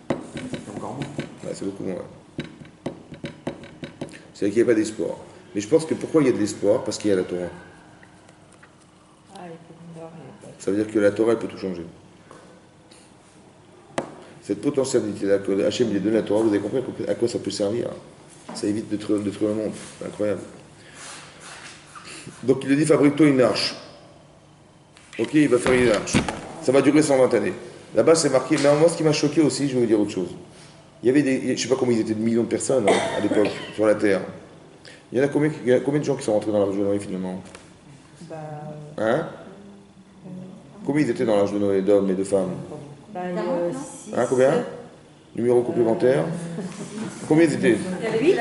C'était encore moins. Ouais, c'est beaucoup moins. C'est qu'il n'y a pas d'espoir. Mais je pense que pourquoi il y a de l'espoir? Parce qu'il y a la Torah. Ah, il faut voir, il y a pas- Ça veut dire que la Torah elle peut tout changer. Cette potentialité-là que Hachem il est donné à la Torah, vous avez compris à quoi ça peut servir? Ça évite de détruire le monde. C'est incroyable. Donc il a dit fabrique-toi une arche. Ok, il va faire une arche. Ça va durer 120 années. Là-bas c'est marqué, mais moi ce qui m'a choqué aussi, je vais vous dire autre chose. Il y avait je ne sais pas combien ils étaient de millions de personnes à l'époque sur la Terre. Il y en a combien de gens qui sont rentrés dans l'arche de Noé finalement? Bah, Hein? Combien ils étaient dans l'arche de Noé d'hommes et de femmes? bah, il y a six, Hein, combien? Numéro complémentaire? Combien ils étaient? 8.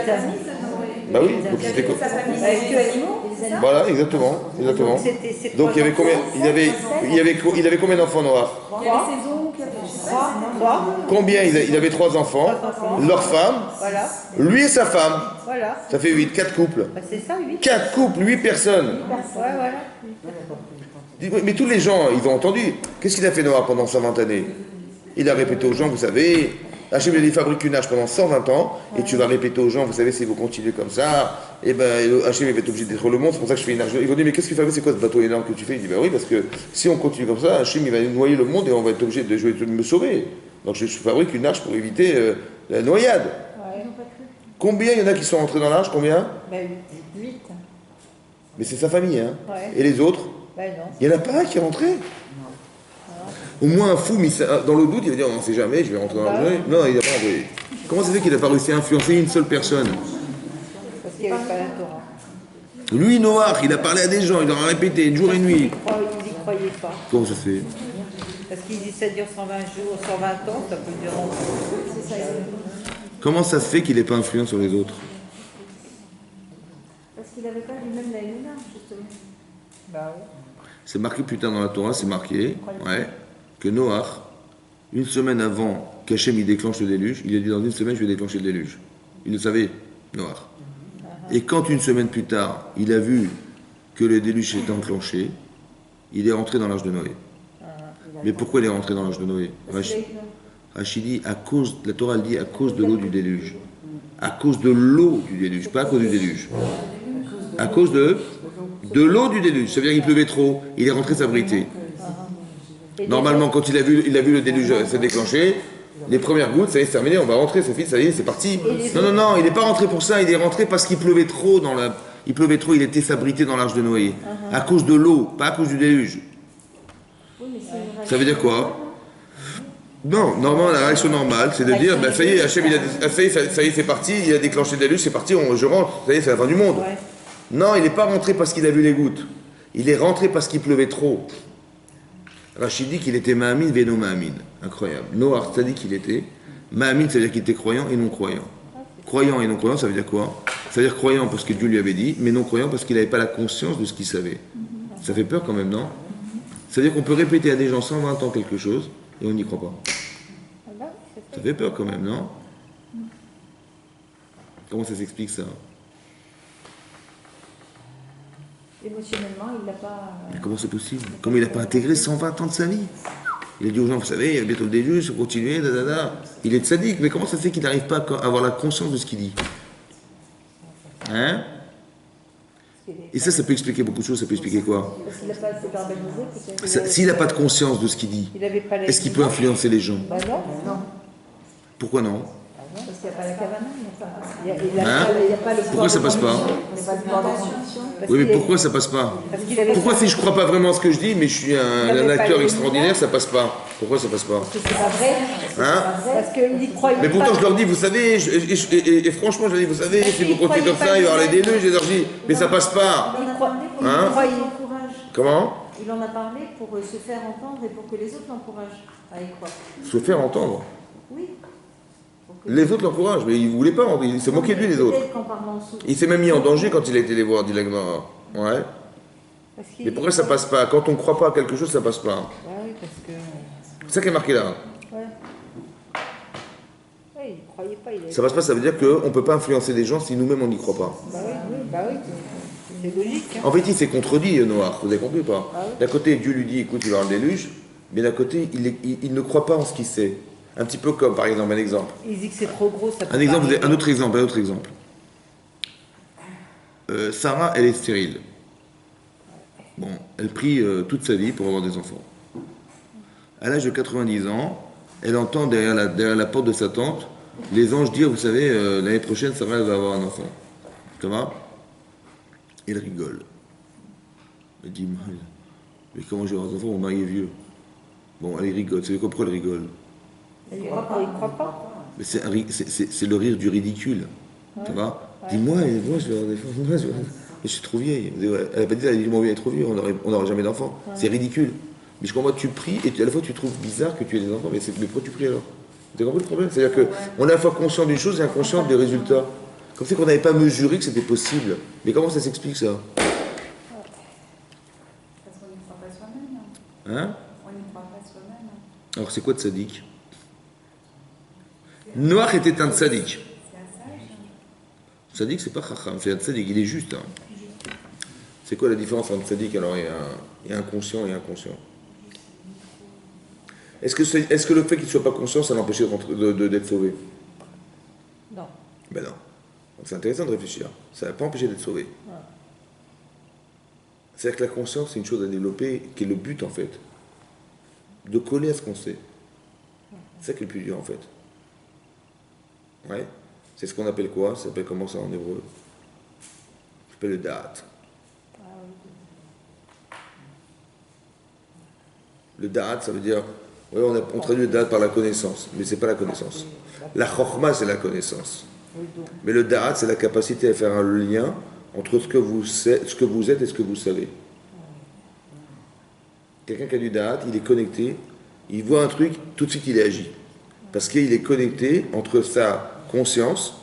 Bah oui, donc c'était quoi? Voilà, exactement. Donc il y avait combien? Il avait combien d'enfants noirs? Combien? Il avait 3 enfants, leur femme, Voilà, lui et sa femme. voilà. Ça fait 8, 4 couples. Bah, c'est ça, 8. 4 couples, 8 personnes. Ouais, voilà. Mais tous les gens, ils ont entendu. Qu'est-ce qu'il a fait Noah pendant 120 années? Il a répété aux gens, vous savez, Hachem il fabrique une arche pendant 120 ans, et tu vas répéter aux gens, vous savez, si vous continuez comme ça, et ben Hachem il va être obligé de détruire le monde, c'est pour ça que je fais une arche. Ils vont dire, mais qu'est-ce qu'il fait? C'est quoi ce bateau énorme que tu fais? Il dit, ben oui, parce que si on continue comme ça, Hachem il va noyer le monde et on va être obligé de me sauver. Donc je fabrique une arche pour éviter la noyade. Ouais. Combien il y en a qui sont rentrés dans l'arche? Combien? Bah, 8. Mais c'est sa famille, hein. Ouais. Et les autres? Bah, non. Il n'y en a pas un qui est rentré? Au moins un fou, mais dans le doute, il va dire, on ne sait jamais, je vais rentrer dans l'arche de Noé. Non, il n'a pas rentré. Comment ça fait qu'il n'a pas réussi à influencer une seule personne? Parce qu'il n'y avait pas la Torah. Lui, Noach, il a parlé à des gens, il leur a répété jour et nuit. Ils n'y croyaient pas. Comment ça se fait? Parce qu'il dit ça dure 120 jours, 120 ans, ça peut durer longtemps. C'est ça. Comment ça se fait qu'il n'ait pas influence sur les autres? Parce qu'il n'avait pas lui-même la Emouna, justement. Bah oui. C'est marqué plus tard dans la Torah, c'est marqué que Noach, une semaine avant qu'Hachem il déclenche le déluge, il a dit dans une semaine je vais déclencher le déluge. Il le savait, Noach. Et quand une semaine plus tard, il a vu que le déluge était enclenché, il est rentré dans l'arche de Noé. Mais pourquoi il est rentré dans l'arche de Noé? Rachid dit, à cause, la Torah elle dit à cause de l'eau du déluge. À cause de l'eau du déluge, pas à cause du déluge. À cause de l'eau du déluge. Ça veut dire qu'il pleuvait trop, il est rentré s'abriter. Normalement, quand il a vu le déluge s'est déclenché, les premières gouttes, ça y est, c'est terminé, on va rentrer, Sophie, ça y est, c'est parti. Non, il n'est pas rentré pour ça, il est rentré parce qu'il pleuvait trop il pleuvait trop, il était s'abriter dans l'arche de Noé. À cause de l'eau, pas à cause du déluge. Ça veut dire quoi? Non, normalement, la réaction normale, c'est de dire, ben, ça y est, Hachem, ça y est, c'est parti, il a déclenché le déluge, c'est parti, je rentre, ça y est, c'est la fin du monde. Ouais. Non, il n'est pas rentré parce qu'il a vu les gouttes. Il est rentré parce qu'il pleuvait trop. Rachid dit qu'il était Mahamin, Veno Mahamin. Incroyable. Noach, ça dit qu'il était. Mahamin, ça veut dire qu'il était croyant et non croyant. Croyant et non croyant, ça veut dire quoi? Ça veut dire croyant parce que Dieu lui avait dit, mais non croyant parce qu'il n'avait pas la conscience de ce qu'il savait. Ça fait peur quand même, non? Ça veut dire qu'on peut répéter à des gens 120 ans quelque chose et on n'y croit pas. Ça fait peur quand même, non? Comment ça s'explique ça? Émotionnellement, il l'a pas. Mais comment c'est possible? Comment il n'a pas intégré 120 ans de sa vie? Il a dit aux gens, vous savez, il y a bientôt le déluge, il faut continuer, Il est sadique, mais comment ça se fait qu'il n'arrive pas à avoir la conscience de ce qu'il dit? Hein? Et ça peut expliquer beaucoup de choses, ça peut expliquer quoi? Parce qu'il n'a pas assez verbalisé, peut-être. S'il n'a pas de conscience de ce qu'il dit, Il avait pas la est-ce qu'il peut influencer les gens? Bah non. Non, Pourquoi non? parce qu'il n'y a pas la cavana, il n'y a pas. Il a Hein? pas, il y a pas le Pourquoi ça passe pas? Il n'y a pas le pouvoir de conviction. Parce Oui, mais qu'il est- pourquoi ça passe pas? Parce qu'il avait Pourquoi pas- si je crois pas vraiment à ce que je dis, mais je suis un avait pas acteur les extraordinaire, ça passe pas? Pourquoi ça passe pas? que c'est pas vrai. Hein? Parce qu'il y croyait Mais pourtant pas. je leur dis, vous savez, et franchement je leur dis, vous savez, si vous continuez comme ça, il va y avoir les déluges, et je leur dis, mais ça passe pas. Il Hein? croyait. L'encourage. Comment? Il en a parlé pour se faire entendre et pour que les autres l'encouragent à y croire. Se faire entendre. Oui. Pour que- Les autres l'encouragent, mais ils ne voulaient pas, il se moquait de lui les autres. Peut-être qu'en parlant sous. Il s'est même mis en danger quand il a été les voir, dit la Gemara. Ouais. Parce qu'il- Mais pourquoi ça passe pas? Quand on ne croit pas à quelque chose, ça passe pas. Bah oui, parce que. C'est ça qui est marqué là. Ouais. Ouais, il croyait pas. Il avait... Ça passe pas, ça veut dire qu'on ne peut pas influencer les gens si nous-mêmes on n'y croit pas. Bah oui, c'est logique. Hein. En fait, il s'est contredit, Noir, vous avez compris ou pas? Ah oui. D'un côté, Dieu lui dit, écoute, il va y avoir le déluge, mais d'un côté, il ne croit pas en ce qu'il sait. Un petit peu comme, par exemple, un exemple. Il dit que c'est trop gros, ça peut Un exemple, pas arriver. un autre exemple. Sarah, elle est stérile. Bon, elle prie toute sa vie pour avoir des enfants. À l'âge de 90 ans, elle entend derrière la porte de sa tante les anges dire, vous savez, l'année prochaine, Sarah, elle va avoir un enfant. Ça va? Elle rigole. Elle dit, mais comment je vais avoir des enfants? Mon mari est vieux. Bon, elle rigole. Vous savez pourquoi elle rigole? Il croit pas. Mais c'est le rire du ridicule. Ça va? Dis-moi, moi, je vais avoir des enfants. Moi, je suis trop vieille. Elle n'a pas dit, elle a dit, mon vieux est trop vieux, on n'aura jamais d'enfants. C'est ridicule. Mais je comprends, tu pries et à la fois tu trouves bizarre que tu aies des enfants. Mais pourquoi tu pries alors? Vous avez compris le problème? C'est-à-dire qu'on est à la fois conscient d'une chose et inconscient des résultats. Comme si on n'avait pas mesuré que c'était possible. Mais comment ça s'explique ça? Parce qu'on n'y croit pas soi-même. Hein? On n'y croit pas soi-même. Alors c'est quoi de sadique? Noach était un tzaddik. C'est un sage. Tzaddik, c'est pas chacham, c'est un tzaddik, il est juste. Hein. C'est quoi la différence entre tzaddik? Alors il y a inconscient et inconscient. Est-ce que le fait qu'il ne soit pas conscient, ça l'empêchait d'être sauvé? Non. Ben non. Donc c'est intéressant de réfléchir. Ça n'a pas empêché d'être sauvé. C'est-à-dire que la conscience, c'est une chose à développer, qui est le but en fait. De coller à ce qu'on sait. C'est ça qui est le plus dur en fait. Ouais. C'est ce qu'on appelle quoi? Ça s'appelle comment ça en hébreu? Ça s'appelle le da'at. Le da'at, ça veut dire... Oui, on traduit le da'at par la connaissance, mais c'est pas la connaissance. La chokhma, c'est la connaissance. Mais le da'at, c'est la capacité à faire un lien entre ce que vous êtes et ce que vous savez. Quelqu'un qui a du da'at, il est connecté, il voit un truc, tout de suite il agit. Parce qu'il est connecté entre sa conscience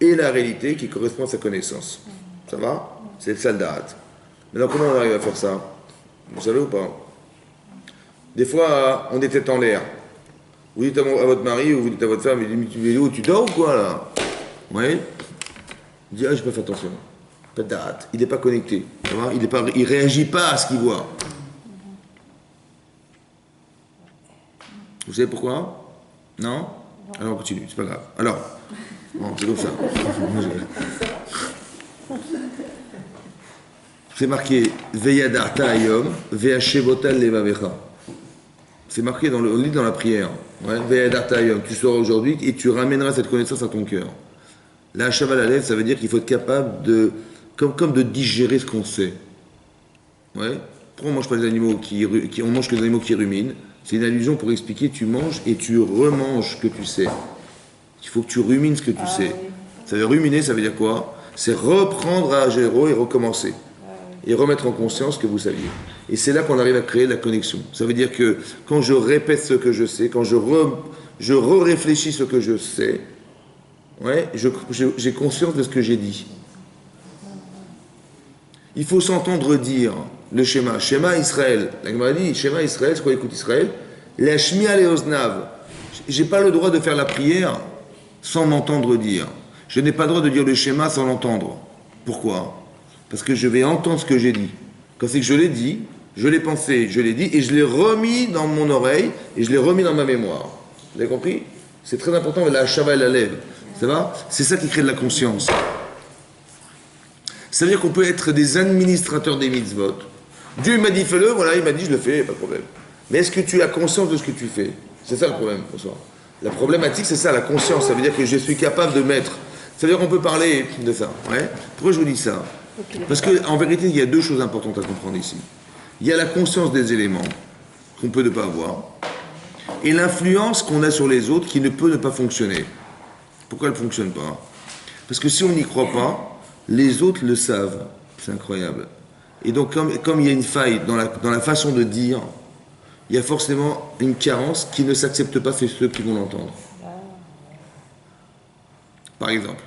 et la réalité qui correspond à sa connaissance. Ça va? C'est ça le da'at. Maintenant, comment on arrive à faire ça? Vous savez ou pas? Des fois, on est tête en l'air. Vous dites à votre mari ou vous dites à votre femme, tu dors ou quoi là? Oui. Il dit, ah, j'ai pas fait attention. Pas de da'at. Il n'est pas connecté. Ça va? Il réagit pas à ce qu'il voit. Vous savez pourquoi? Non? Alors on continue, c'est pas grave. Alors, bon, c'est comme ça. C'est marqué Veyadarta Ayom, Ve'ashevotal Levavecha. C'est marqué on lit dans la prière. Ouais, Veyadarta Ayom, tu seras aujourd'hui et tu ramèneras cette connaissance à ton cœur. Là, Hashaval Alev, ça veut dire qu'il faut être capable de, comme de digérer ce qu'on sait. Ouais. Pourquoi on mange pas des animaux on mange que des animaux qui ruminent? C'est une allusion pour expliquer, tu manges et tu remanges ce que tu sais. Il faut que tu rumines ce que tu sais. Oui. Ça veut ruminer, ça veut dire quoi? C'est reprendre à zéro et recommencer. Et remettre en conscience ce que vous saviez. Et c'est là qu'on arrive à créer la connexion. Ça veut dire que quand je répète ce que je sais, quand je réfléchis ce que je sais, ouais, j'ai conscience de ce que j'ai dit. Il faut s'entendre dire le schéma. Schéma Israël. La Gemara dit, schéma Israël, c'est quoi écoute Israël? La shmi'a leoznav. J'ai pas le droit de faire la prière sans m'entendre dire. Je n'ai pas le droit de dire le schéma sans l'entendre. Pourquoi? Parce que je vais entendre ce que j'ai dit. Quand c'est que je l'ai dit, je l'ai pensé, je l'ai dit, et je l'ai remis dans mon oreille, et je l'ai remis dans ma mémoire. Vous avez compris? C'est très important, la shava et la lève. Ça va? C'est ça qui crée de la conscience. Ça veut dire qu'on peut être des administrateurs des mitzvot. Dieu m'a dit fais-le, voilà, il m'a dit je le fais, pas de problème. Mais est-ce que tu as conscience de ce que tu fais? C'est ça le problème, bonsoir. La problématique, c'est ça, la conscience. Ça veut dire que je suis capable de mettre. Ça veut dire qu'on peut parler de ça. Ouais. Pourquoi je vous dis ça? Parce qu'en vérité, il y a deux choses importantes à comprendre ici. Il y a la conscience des éléments qu'on peut ne pas avoir et l'influence qu'on a sur les autres qui ne peut ne pas fonctionner. Pourquoi elle ne fonctionne pas? Parce que si on n'y croit pas, les autres le savent. C'est incroyable. Et donc, comme il y a une faille dans la façon de dire, il y a forcément une carence qui ne s'accepte pas, c'est ceux qui vont l'entendre. Par exemple,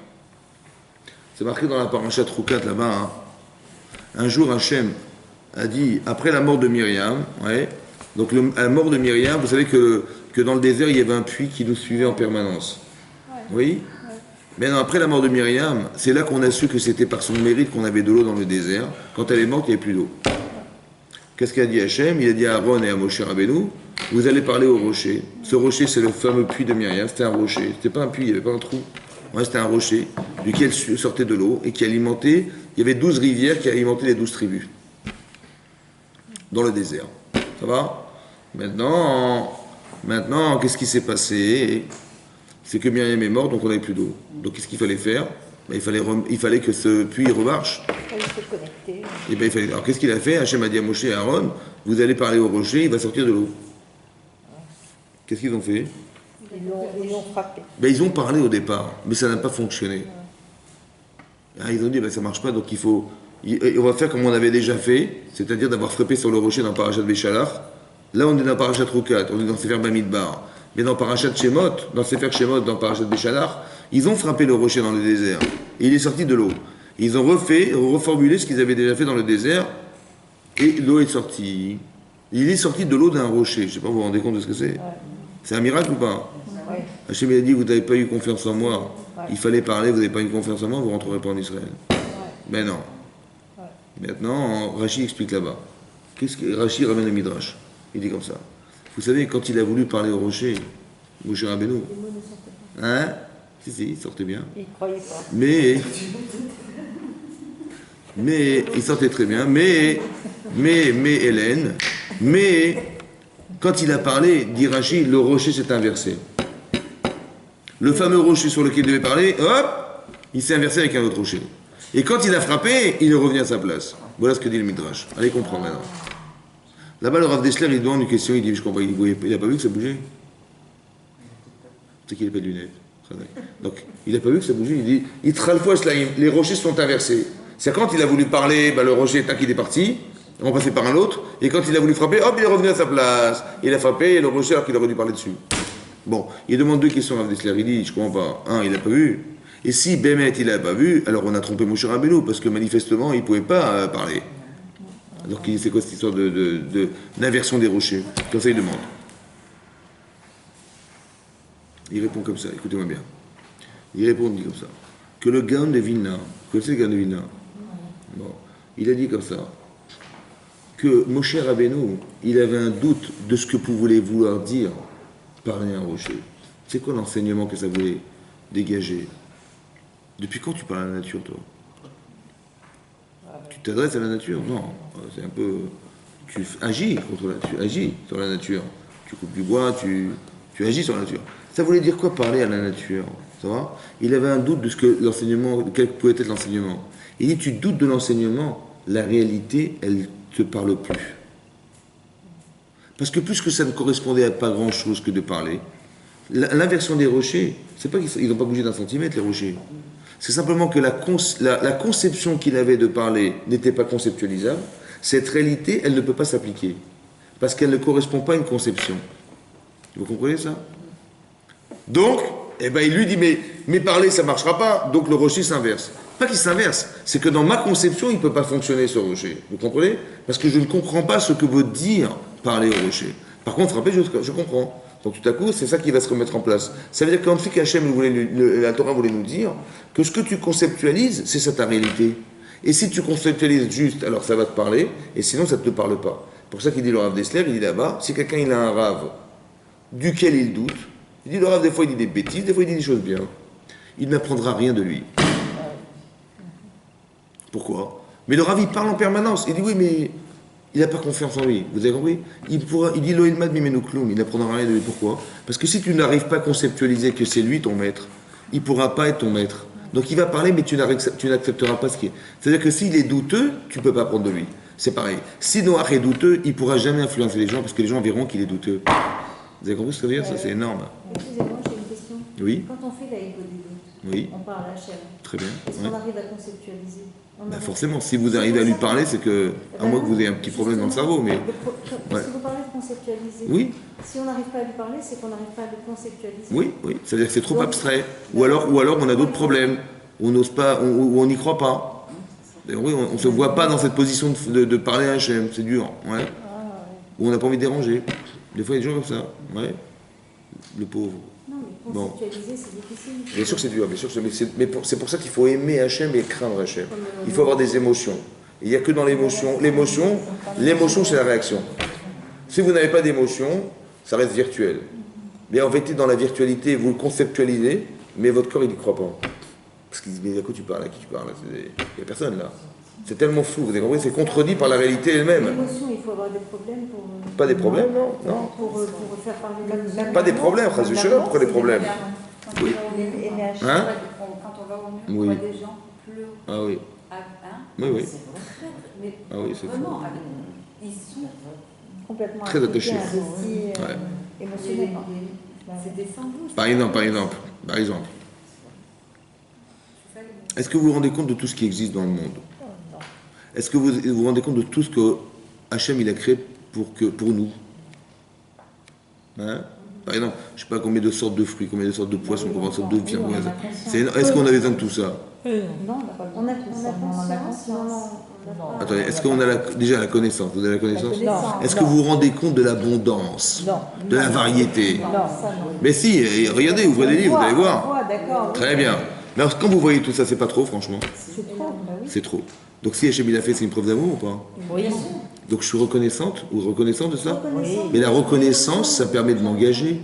c'est marqué dans la parashat Rukat là-bas, hein. Un jour, Hachem a dit, après la mort de Myriam, ouais, donc la mort de Myriam, vous savez que dans le désert, il y avait un puits qui nous suivait en permanence. Ouais. Oui. Ouais. Mais non, après la mort de Myriam, c'est là qu'on a su que c'était par son mérite qu'on avait de l'eau dans le désert. Quand elle est morte, il n'y avait plus d'eau. Qu'est-ce qu'a dit Hachem? Il a dit à Aaron et à Moshe Rabbeinu, vous allez parler au rocher. Ce rocher, c'est le fameux puits de Myriam. C'était un rocher. C'était pas un puits, il n'y avait pas un trou. Ouais, c'était un rocher duquel sortait de l'eau et qui alimentait, il y avait 12 rivières qui alimentaient les 12 tribus dans le désert. Ça va? Maintenant, qu'est-ce qui s'est passé? C'est que Myriam est morte, donc on n'avait plus d'eau. Donc qu'est-ce qu'il fallait faire? Ben, il fallait que ce puits remarche. Il fallait se connecter. Et ben, alors qu'est-ce qu'il a fait? Hachem a dit à Moshe et à Aaron, vous allez parler au rocher, il va sortir de l'eau. Qu'est-ce qu'ils ont fait? Ils l'ont frappé. Ben, ils ont parlé au départ, mais ça n'a pas fonctionné. Ah, ils ont dit, ben, ça ne marche pas, donc on va faire comme on avait déjà fait, c'est-à-dire d'avoir frappé sur le rocher dans Parashat Béchalach. Là, on est dans Parashat Rukat, on est dans Sefer Bamidbar. Mais dans Parashat Shemot, dans Sefer Shemot, dans Parashat Béchalach, ils ont frappé le rocher dans le désert. Et il est sorti de l'eau. Ils ont reformulé ce qu'ils avaient déjà fait dans le désert, et l'eau est sortie. Il est sorti de l'eau d'un rocher. Je ne sais pas, vous vous rendez compte de ce que c'est? Ouais. C'est un miracle ou pas? Oui. Hachem a dit, vous n'avez pas eu confiance en moi. Ouais. Il fallait parler, vous n'avez pas eu confiance en moi, vous ne rentrerez pas en Israël. Ouais. Mais non. Ouais. Maintenant, Rashi explique là-bas. Qu'est-ce que Rashi ramène le Midrash? Il dit comme ça. Vous savez, quand il a voulu parler au rocher, Moshe Rabbeinu, hein? Si, il sortait bien. Il ne croyait pas. Mais, il sortait très bien. Mais, Hélène, quand il a parlé, dit Rashi, le rocher s'est inversé. Le fameux rocher sur lequel il devait parler, hop, il s'est inversé avec un autre rocher. Et quand il a frappé, il est revenu à sa place. Voilà ce que dit le Midrash. Allez comprendre maintenant. Là-bas, le Rav Dessler, il demande une question, il dit, je comprends, il n'a pas vu que ça bougeait? C'est qu'il n'a pas de lunettes. Donc, il n'a pas vu que ça bougeait, il dit, les rochers sont inversés. C'est quand il a voulu parler, le rocher, tac, il est parti, on passait par un autre, et quand il a voulu frapper, hop, il est revenu à sa place. Il a frappé, et le rocher, alors qu'il aurait dû parler dessus. Bon, il demande 2 questions à Rav Dessler. Il dit, je comprends pas. Un, il n'a pas vu. Et si Bémet, il n'a pas vu, alors on a trompé Moshe Rabbeinu, parce que manifestement, il ne pouvait pas parler. Alors c'est quoi cette histoire d'inversion des rochers? Comme ça, il demande. Il répond comme ça, écoutez-moi bien. Il répond, il dit comme ça. Que le Gaon de Vilna, vous connaissez le Gaon de Vilna? Bon, il a dit comme ça. Que Moshe Rabbeinu, il avait un doute de ce que pouvait vouloir dire parler à un rocher. C'est quoi l'enseignement que ça voulait dégager? Depuis quand tu parles à la nature, toi? Tu t'adresses à la nature? Non, c'est un peu... Tu agis contre la nature, tu agis sur la nature. Tu coupes du bois, tu agis sur la nature. Ça voulait dire quoi parler à la nature? Ça va? Il avait un doute de ce que l'enseignement, quel pouvait être l'enseignement. Il dit, tu doutes de l'enseignement, la réalité, elle ne te parle plus. Parce que plus que ça ne correspondait à pas grand-chose que de parler, l'inversion des rochers, c'est pas qu'ils n'ont pas bougé d'un centimètre, les rochers. C'est simplement que la conception qu'il avait de parler n'était pas conceptualisable. Cette réalité, elle ne peut pas s'appliquer. Parce qu'elle ne correspond pas à une conception. Vous comprenez ça? Donc, il lui dit, mais parler, ça ne marchera pas. Donc le rocher s'inverse. Pas qu'il s'inverse, c'est que dans ma conception, il ne peut pas fonctionner ce rocher. Vous comprenez? Parce que je ne comprends pas ce que veut dire parler au rocher. Par contre, rappelez, je comprends. Donc tout à coup, c'est ça qui va se remettre en place. Ça veut dire qu'en fait qu'Hachem, la Torah voulait nous dire que ce que tu conceptualises, c'est ça ta réalité. Et si tu conceptualises juste, alors ça va te parler, et sinon ça ne te parle pas. Pour ça qu'il dit le Rav Dessler, il dit là-bas, si quelqu'un il a un Rav duquel il doute, il dit le Rav des fois il dit des bêtises, des fois il dit des choses bien, il n'apprendra rien de lui. Pourquoi? Mais le Rav il parle en permanence, il dit oui mais il n'a pas confiance en lui, vous avez compris? Il dit Loïlmad Mimenukloum, il n'apprendra rien de lui. Pourquoi? Parce que si tu n'arrives pas à conceptualiser que c'est lui ton maître, il ne pourra pas être ton maître. Donc il va parler, mais tu n'accepteras pas ce qui est. C'est-à-dire que s'il est douteux, tu ne peux pas apprendre de lui. C'est pareil. Si Noach est douteux, il ne pourra jamais influencer les gens, parce que les gens verront qu'il est douteux. Vous avez compris ce que ça veut dire? Ça, c'est énorme. Excusez-moi, j'ai une question. Oui. Quand on fait la égo des doutes, Oui. on parle à Hachem. Très bien. Est-ce qu'on arrive à conceptualiser? Forcément, si vous arrivez à lui parler, c'est que, à moins que vous ayez un petit problème dans le cerveau, mais... Parce que vous parlez de conceptualiser. Oui. Si on n'arrive pas à lui parler, c'est qu'on n'arrive pas à le conceptualiser. Oui, oui. C'est-à-dire que c'est trop abstrait. Ou alors on a d'autres problèmes. On n'ose pas, ou on n'y croit pas. Oui, on ne se voit pas dans cette position de parler à Hachem, c'est dur. Ouais. Ou on n'a pas envie de déranger. Des fois, il y a des gens comme ça. Ouais. Le pauvre. Non, mais conceptualiser, c'est difficile. Bien sûr que c'est dur, bien sûr que mais c'est pour ça qu'il faut aimer Hachem et craindre Hachem. Il faut avoir des émotions. Il n'y a que dans l'émotion. L'émotion, c'est la réaction. Si vous n'avez pas d'émotion, ça reste virtuel. Mais en vérité, dans la virtualité, vous le conceptualisez, mais votre corps, il n'y croit pas. Parce qu'il dit, mais à quoi tu parles? À qui tu parles? Il n'y a personne là. C'est tellement fou, vous avez compris? C'est contredit par la réalité elle-même. L'émotion, il faut avoir des problèmes pour... Pas des problèmes, non. Pour faire parler la... Pas des problèmes, pourquoi des problèmes? Oui. Hein? Quand on va au mur, on Oui. voit des gens pleurer. Ah oui. Hein? Oui, oui. Mais Ah oui, c'est vraiment, ils sont... complètement Très attachés. investis Ouais. émotionnellement. C'est des sans-bouches. Par exemple. Est-ce que vous vous rendez compte de tout ce qui existe dans le monde? Est-ce que vous vous rendez compte de tout ce que Hachem il a créé pour nous? Hein? Par exemple, je ne sais pas combien de sortes de fruits, combien de sortes de poissons, combien de sortes de viandes. Est-ce qu'on a besoin de tout ça? Non, on a conscience. Attendez, est-ce qu'on a déjà la connaissance? Vous avez la connaissance? Non. Est-ce que vous vous rendez compte de l'abondance? Non. De la variété? Non. Mais si, regardez, ouvrez les livres, vous allez voir. D'accord. Très bien. Mais alors, quand vous voyez tout ça, c'est pas trop, franchement? C'est trop, bah oui. C'est trop. Donc si Hachem il a fait, c'est une preuve d'amour ou pas? Oui. Donc je suis reconnaissante ou reconnaissant de ça? Reconnaissant. Mais la reconnaissance, ça permet de m'engager.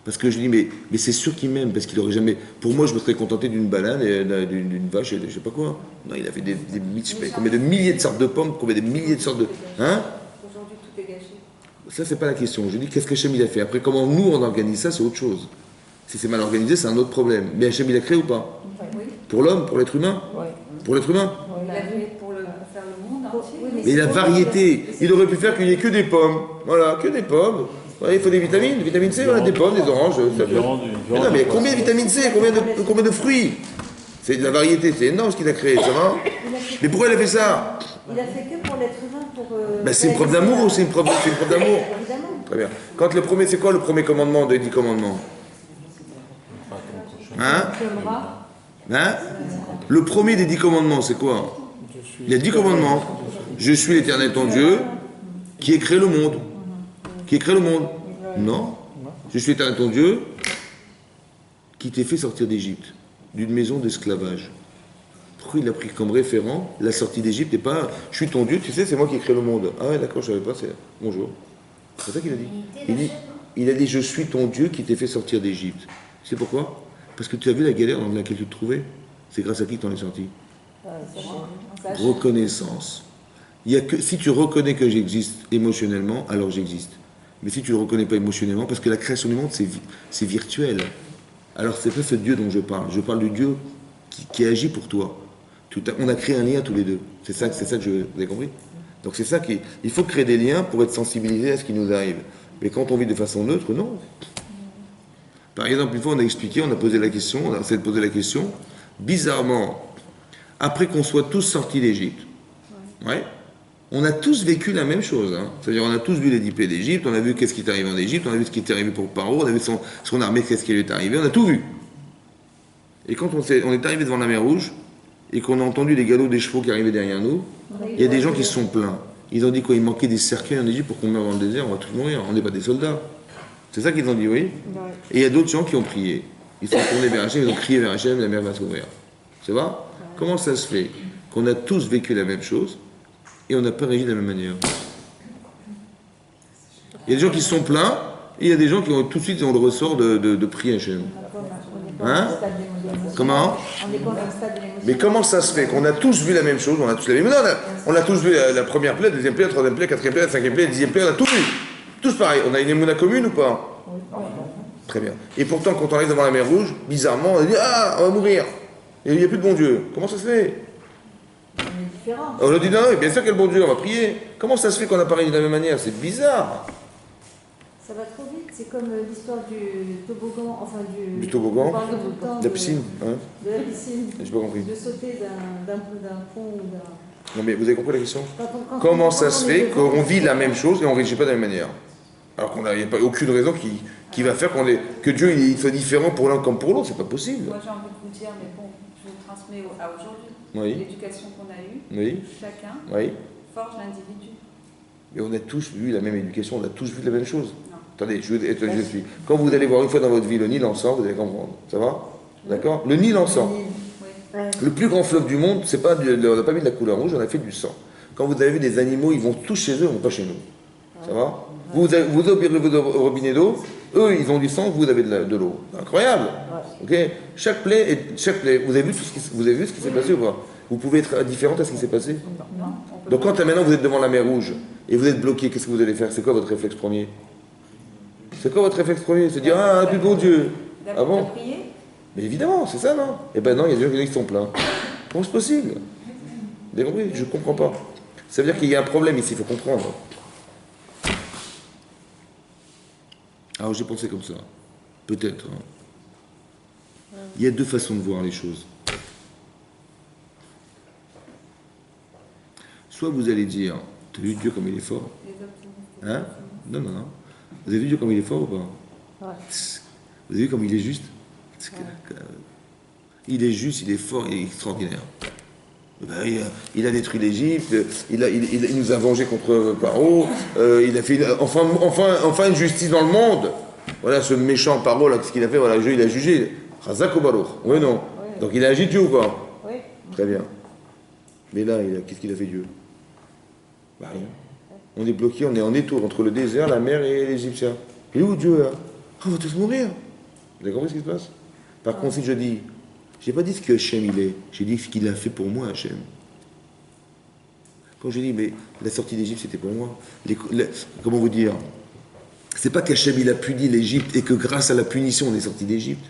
Parce que je dis, mais c'est sûr qu'il m'aime, parce qu'il aurait jamais... Pour moi, je me serais contenté d'une banane, et d'une vache, et de je sais pas quoi. Non, il a fait combien de milliers de sortes de pommes, combien de milliers de sortes de... Hein? Aujourd'hui, tout est gâché. Ça, c'est pas la question. Je dis, qu'est-ce qu'Hachem il a fait? Après, comment nous, on organise ça, c'est autre chose. Si c'est mal organisé, c'est un autre problème. Mais Hachem, il a créé ou pas? Oui. Pour l'homme, pour l'être humain? Oui. Pour l'être humain? Il a fait pour faire le monde entier. Mais la variété, il aurait pu faire qu'il n'y ait que des pommes. Voilà, que des pommes. Ouais, il faut des vitamine C, voilà, des pommes, des oranges. Ça peut... Mais non, mais combien de vitamine C, combien de fruits? C'est de la variété, c'est énorme ce qu'il a créé, ça va? Mais pourquoi il a fait ça? Il a fait que pour l'être humain, pour... C'est une preuve d'amour ou c'est une preuve d'amour? Évidemment. Très bien. Quand le premier, c'est quoi le premier commandement des 10 commandements? Hein? Hein? Le premier des 10 commandements, c'est quoi? Il y a 10 commandements. Je suis l'Éternel ton Dieu qui ait créé le monde. Qui ait créé le monde? Non. Je suis l'Éternel ton Dieu qui t'ai fait sortir d'Égypte, d'une maison d'esclavage. Pourquoi il a pris comme référent la sortie d'Égypte et pas je suis ton Dieu, tu sais, c'est moi qui ai créé le monde. Ah ouais, d'accord, je savais pas, c'est bonjour. C'est ça qu'il a dit. Il a dit je suis ton Dieu qui t'ai fait sortir d'Égypte. C'est pourquoi? Parce que tu as vu la galère dans laquelle tu te trouvais. C'est grâce à qui t'en es sorti? Reconnaissance. Il y a que, si tu reconnais que j'existe émotionnellement, alors j'existe. Mais si tu ne le reconnais pas émotionnellement, parce que la création du monde, c'est virtuel. Alors c'est pas ce Dieu dont je parle. Je parle du Dieu qui agit pour toi. On a créé un lien tous les deux. C'est ça que vous avez compris? Donc c'est ça il faut créer des liens pour être sensibilisé à ce qui nous arrive. Mais quand on vit de façon neutre, non. Par exemple, une fois on a expliqué, on a posé la question, on a essayé de poser la question. Bizarrement, après qu'on soit tous sortis d'Égypte, ouais, on a tous vécu la même chose. Hein. C'est-à-dire on a tous vu les 10 plaies d'Égypte, on a vu qu'est-ce qui est arrivé en Égypte, on a vu ce qui est arrivé pour Paro, on a vu son armée, qu'est-ce qui lui est arrivé, on a tout vu. Et quand on est arrivé devant la mer Rouge, et qu'on a entendu les galops des chevaux qui arrivaient derrière nous, il y a des gens qui se sont plaints. Ils ont dit quoi? Il manquait des cercueils en Égypte pour qu'on meure dans le désert, on va tous mourir, on n'est pas des soldats. C'est ça qu'ils ont dit, oui. Et il y a d'autres gens qui ont prié. Ils sont tournés vers Hachem, ils ont crié vers Hachem, la mer va s'ouvrir. C'est vrai? Comment ça se fait qu'on a tous vécu la même chose et on n'a pas réagi de la même manière? Il y a des gens qui se sont plaints et il y a des gens qui ont tout de suite ont le ressort de prier Hachem. Hein? Comment? Mais comment ça se fait qu'on a tous vu la même chose? On a tous la même. On a tous vu la première plaie, la deuxième plaie, la troisième plaie, la quatrième plaie, la cinquième plaie, la dixième plaie, on a tout vu. Tous pareil. On a une émouna commune ou pas? Très bien. Et pourtant, quand on arrive devant la mer Rouge, bizarrement, on dit ah, on va mourir. Et il n'y a plus de bon Dieu. Comment ça se fait? On est différents. On a dit non, bien sûr qu'il y a le bon Dieu, on va prier. Comment ça se fait qu'on a parlé de la même manière? C'est bizarre. Ça va trop vite. C'est comme l'histoire du toboggan, enfin du toboggan, de la piscine. Hein? De la piscine. J'ai pas compris. De sauter d'un pont ou d'un... Non mais vous avez compris la question? Comment ça se fait qu'on vit la même chose et on ne réagit pas de la même manière? Alors qu'il n'y a pas aucune raison qui va faire que Dieu il soit différent pour l'un comme pour l'autre, c'est pas possible. Moi j'ai envie de vous dire, mais bon, je vous transmets à aujourd'hui. Oui. L'éducation qu'on a eue, oui. chacun oui. forge l'individu. Mais on a tous vu la même éducation, on a tous vu la même chose. Non. Attendez, je suis. Quand vous allez voir une fois dans votre vie le Nil ensemble, vous allez comprendre. Ça va? D'accord? Le Nil ensemble. Oui. Le plus grand fleuve du monde, c'est pas on n'a pas mis de la couleur rouge, on a fait du sang. Quand vous avez vu des animaux, ils vont tous chez eux, ils vont pas chez nous. Ça va? Vous ouvrez vos robinets d'eau, eux ils ont du sang, vous avez de l'eau. Incroyable. Ok? Chaque plaie, vous avez vu ce qui s'est passé ou pas? Vous pouvez être différente à ce qui s'est passé? Non. Donc quand maintenant vous êtes devant la mer Rouge et vous êtes bloqué, qu'est-ce que vous allez faire? C'est quoi votre réflexe premier? C'est quoi votre réflexe premier? C'est dire ah, plus bon Dieu. Ah bon? Mais évidemment, c'est ça, non? Eh ben non, il y a des gens qui sont pleins. Comment c'est possible? Vous avez compris? Je ne comprends pas. Ça veut dire qu'il y a un problème ici, il faut comprendre. Alors j'ai pensé comme ça. Peut-être. Hein. Il y a deux façons de voir les choses. Soit vous allez dire, t'as vu Dieu comme il est fort? Hein? Non. Vous avez vu Dieu comme il est fort ou pas? Ouais. Vous avez vu comme il est juste? Il est juste, il est fort, il est extraordinaire. Ben, il a détruit l'Égypte, il nous a vengé contre Paro, il a fait enfin une justice dans le monde. Voilà ce méchant Paro, là, qu'est-ce qu'il a fait? Voilà, il a jugé. Chazak ou Baruch? Oui, non. Oui. Donc il a agi Dieu ou pas? Oui. Très bien. Mais là, qu'est-ce qu'il a fait Dieu? Bah rien. On est bloqué, on est en étau entre le désert, la mer et l'Égyptien. Et où Dieu là? On va tous mourir. Vous avez compris ce qui se passe? Par contre, si je dis, j'ai pas dit ce que Hachem il est, j'ai dit ce qu'il a fait pour moi, Hachem. Quand j'ai dit, mais la sortie d'Égypte c'était pour moi, comment vous dire? C'est pas qu'Hachem il a puni l'Égypte et que grâce à la punition on est sorti d'Égypte.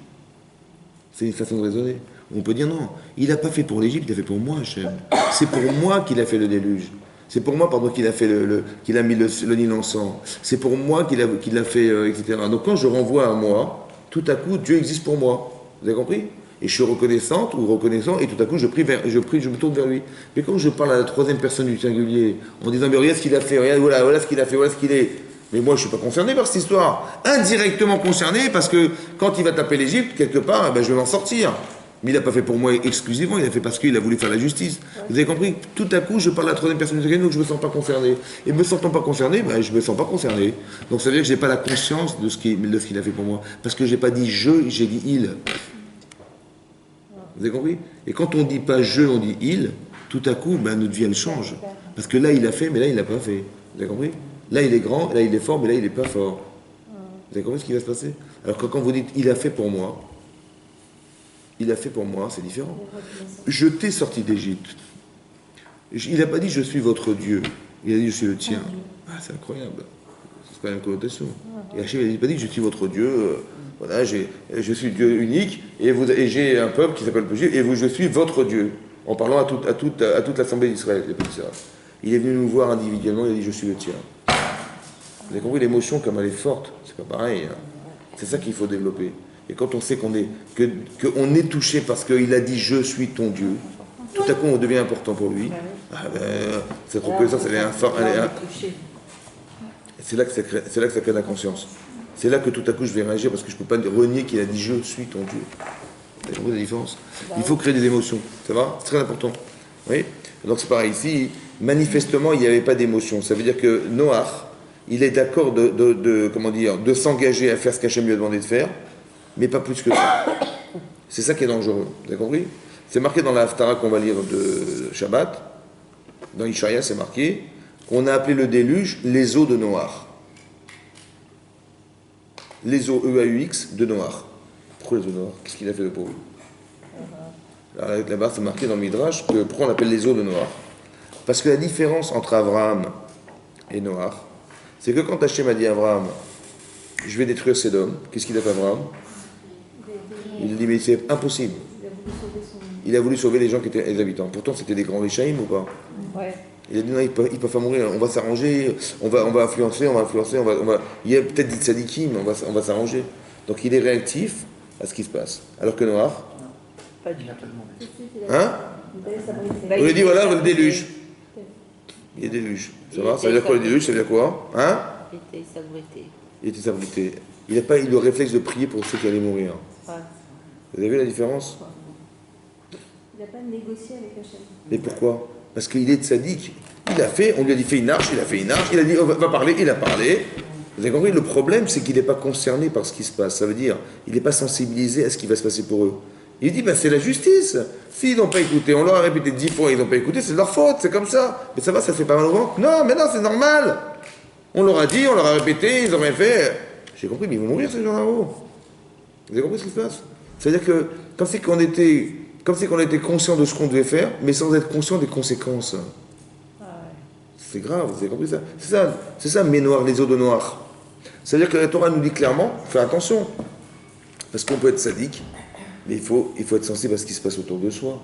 C'est une façon de raisonner. On peut dire non, il n'a pas fait pour l'Égypte, il a fait pour moi, Hachem. C'est pour moi qu'il a fait le déluge. C'est pour moi, pardon, qu'il a fait qu'il a mis le Nil en sang. C'est pour moi qu'il a fait, etc. Donc quand je renvoie à moi, tout à coup, Dieu existe pour moi. Vous avez compris? et je suis reconnaissante ou reconnaissant, et tout à coup je me tourne vers lui. Mais quand je parle à la troisième personne du singulier, en disant mais regarde ce qu'il a fait, regarde, voilà ce qu'il a fait, voilà ce qu'il est. Mais moi je suis pas concerné par cette histoire. Indirectement concerné parce que quand il va taper l'Égypte, quelque part, ben, je vais m'en sortir. Mais il n'a pas fait pour moi exclusivement, il a fait parce qu'il a voulu faire la justice. Vous avez compris? Tout à coup, je parle à la troisième personne du singulier, donc je ne me sens pas concerné. Et me sentant pas concerné, ben, je ne me sens pas concerné. Donc ça veut dire que je n'ai pas la conscience de ce qu'il a fait pour moi. Parce que je n'ai pas dit je, j'ai dit il. Vous avez compris? Et quand on ne dit pas je, on dit il, tout à coup, ben, notre vie, elle change. Parce que là, il a fait, mais là, il n'a pas fait. Vous avez compris? Là, il est grand, là, il est fort, mais là, il n'est pas fort. Vous avez compris ce qui va se passer? Alors que quand vous dites il a fait pour moi, il a fait pour moi, c'est différent. Je t'ai sorti d'Égypte. Il n'a pas dit je suis votre Dieu. Il a dit je suis le tien. Ah, c'est incroyable. C'est pas la même connotation. Et Hachem, il n'a pas dit je suis votre Dieu. Voilà, je suis Dieu unique et j'ai un peuple qui s'appelle le Juif et je suis votre Dieu. En parlant à toute l'assemblée d'Israël. Il est venu nous voir individuellement, il a dit je suis le tien. Vous avez compris l'émotion comme elle est forte. C'est pas pareil. Hein. C'est ça qu'il faut développer. Et quand on sait qu'on est touché parce qu'il a dit je suis ton Dieu, tout à coup on devient important pour lui. Ah ben, cette reconnaissance, elle est c'est là que ça crée la conscience. C'est là que tout à coup je vais réagir parce que je ne peux pas renier qu'il a dit je suis ton Dieu. Vous avez compris la différence? Il faut créer des émotions. Ça va? C'est très important. Oui. Donc c'est pareil ici. Manifestement, il n'y avait pas d'émotion. Ça veut dire que Noach, il est d'accord de s'engager à faire ce qu'Hachem lui a demandé de faire, mais pas plus que ça. C'est ça qui est dangereux. Vous avez compris? C'est marqué dans la Haftara qu'on va lire de Shabbat. Dans Ishaïa, c'est marqué qu'on a appelé le déluge les eaux de Noach. Les eaux EAUX de Noach. Pourquoi les eaux de Noach? Qu'est-ce qu'il a fait de pauvre? Alors, là-bas, c'est marqué dans le Midrash que pourquoi on appelle les eaux de Noach? Parce que la différence entre Abraham et Noach, c'est que quand Hachem a dit à Abraham, je vais détruire Sédom, qu'est-ce qu'il a fait Abraham? Il a dit, mais c'est impossible. Il a voulu sauver les gens qui étaient les habitants. Pourtant, c'était des grands Réchaïm ou pas? Ouais. Il a dit, non, ils peuvent pas mourir, on va s'arranger, on va influencer, il y a peut-être des tzadikim, on va s'arranger. Donc il est réactif à ce qui se passe. Alors que Noach, Pas du tout. hein? On lui dit, voilà, le déluge. Il y a déluge. Ça va? Ça veut dire quoi le déluge? Ça veut dire quoi? Hein? Il était sabrité. Il était sabrité. Il n'a pas eu le réflexe de prier pour ceux qui allaient mourir. Ouais. Vous avez vu la différence? Il n'a pas négocié avec Hachem. Mais pourquoi? Parce qu'il est tzaddik. Il a fait, on lui a dit fais une arche, il a fait une arche, il a dit oh, va parler, il a parlé. Vous avez compris? Le problème, c'est qu'il n'est pas concerné par ce qui se passe. Ça veut dire, il n'est pas sensibilisé à ce qui va se passer pour eux. Il dit, ben, c'est la justice. S'ils n'ont pas écouté, on leur a répété 10 fois, ils n'ont pas écouté, c'est de leur faute, c'est comme ça. Mais ça va, ça fait pas mal au ventre? Non, mais non, c'est normal. On leur a dit, on leur a répété, ils n'ont rien fait. J'ai compris, mais ils vont mourir ces gens là-haut. Vous avez compris ce qui se passe? C'est-à-dire que, comme si qu'on était conscient de ce qu'on devait faire, mais sans être conscient des conséquences. C'est grave, vous avez compris ça? C'est ça, mes noirs, les eaux de noir. C'est-à-dire que la Torah nous dit clairement, fais attention. Parce qu'on peut être sadique, mais il faut être sensible à ce qui se passe autour de soi.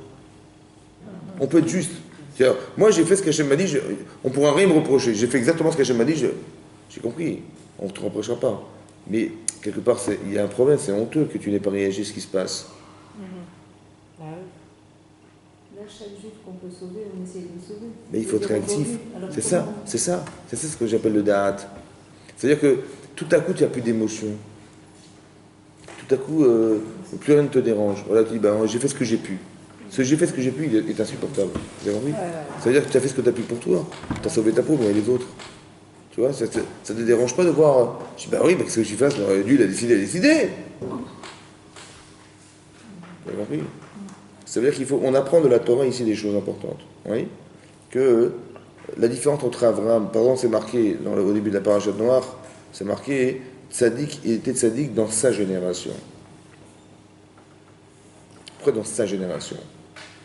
On peut être juste. C'est-à-dire, moi, j'ai fait ce qu'Hachem m'a dit, on ne pourra rien me reprocher. J'ai fait exactement ce qu'Hachem m'a dit, j'ai compris. On ne te reprochera pas. Mais, quelque part, il y a un problème, c'est honteux que tu n'aies pas réagi à ce qui se passe. Ah oui. Là, chaque juif qu'on peut sauver, on essaie de le sauver. Mais il faut être réactif. C'est ça ce que j'appelle le da'at. C'est-à-dire que tout à coup, tu n'as plus d'émotion. Tout à coup, plus rien ne te dérange. Voilà, tu dis, ben, j'ai fait ce que j'ai pu. J'ai fait ce que j'ai pu, il est insupportable. Vous avez compris? C'est-à-dire que tu as fait ce que tu as pu pour toi. Tu as sauvé ta peau, mais les autres. Tu vois, ça ne te dérange pas de voir. Je dis, bah oui, qu'est-ce que je fasse? Lui, il a décidé. Vous avez compris? Ça veut dire on apprend de la Torah ici des choses importantes. Oui? Que la différence entre Abraham, par exemple, c'est marqué au début de la paracha de Noach, c'est marqué tzaddik, il était tzaddik dans sa génération. Pourquoi dans sa génération?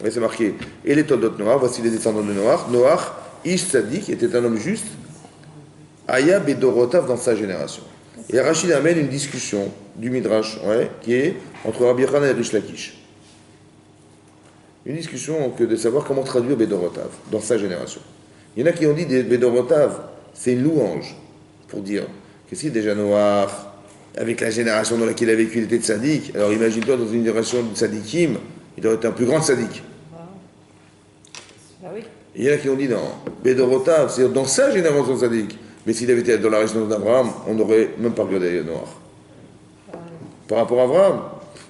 Oui, c'est marqué. Et les Toldot Noach, voici les descendants de Noach. Noach, Ish tzaddik, était un homme juste. Aya Bedorotav dans sa génération. Et Rachid amène une discussion du Midrash, qui est entre Rabbi Yochanan et Rish Lakish. Une discussion de savoir comment traduire Bedorotav dans sa génération. Il y en a qui ont dit Bedorotav, c'est une louange pour dire que si déjà Noach, avec la génération dans laquelle il a vécu, il était tzaddik. Alors imagine-toi dans une génération de tzaddikim, il aurait été un plus grand tzaddik. Bah oui. Et il y en a qui ont dit non, Bédorotav, c'est-à-dire dans sa génération tzaddik. Mais s'il avait été dans la région d'Abraham, on n'aurait même pas regardé Noir. Par rapport à Abraham,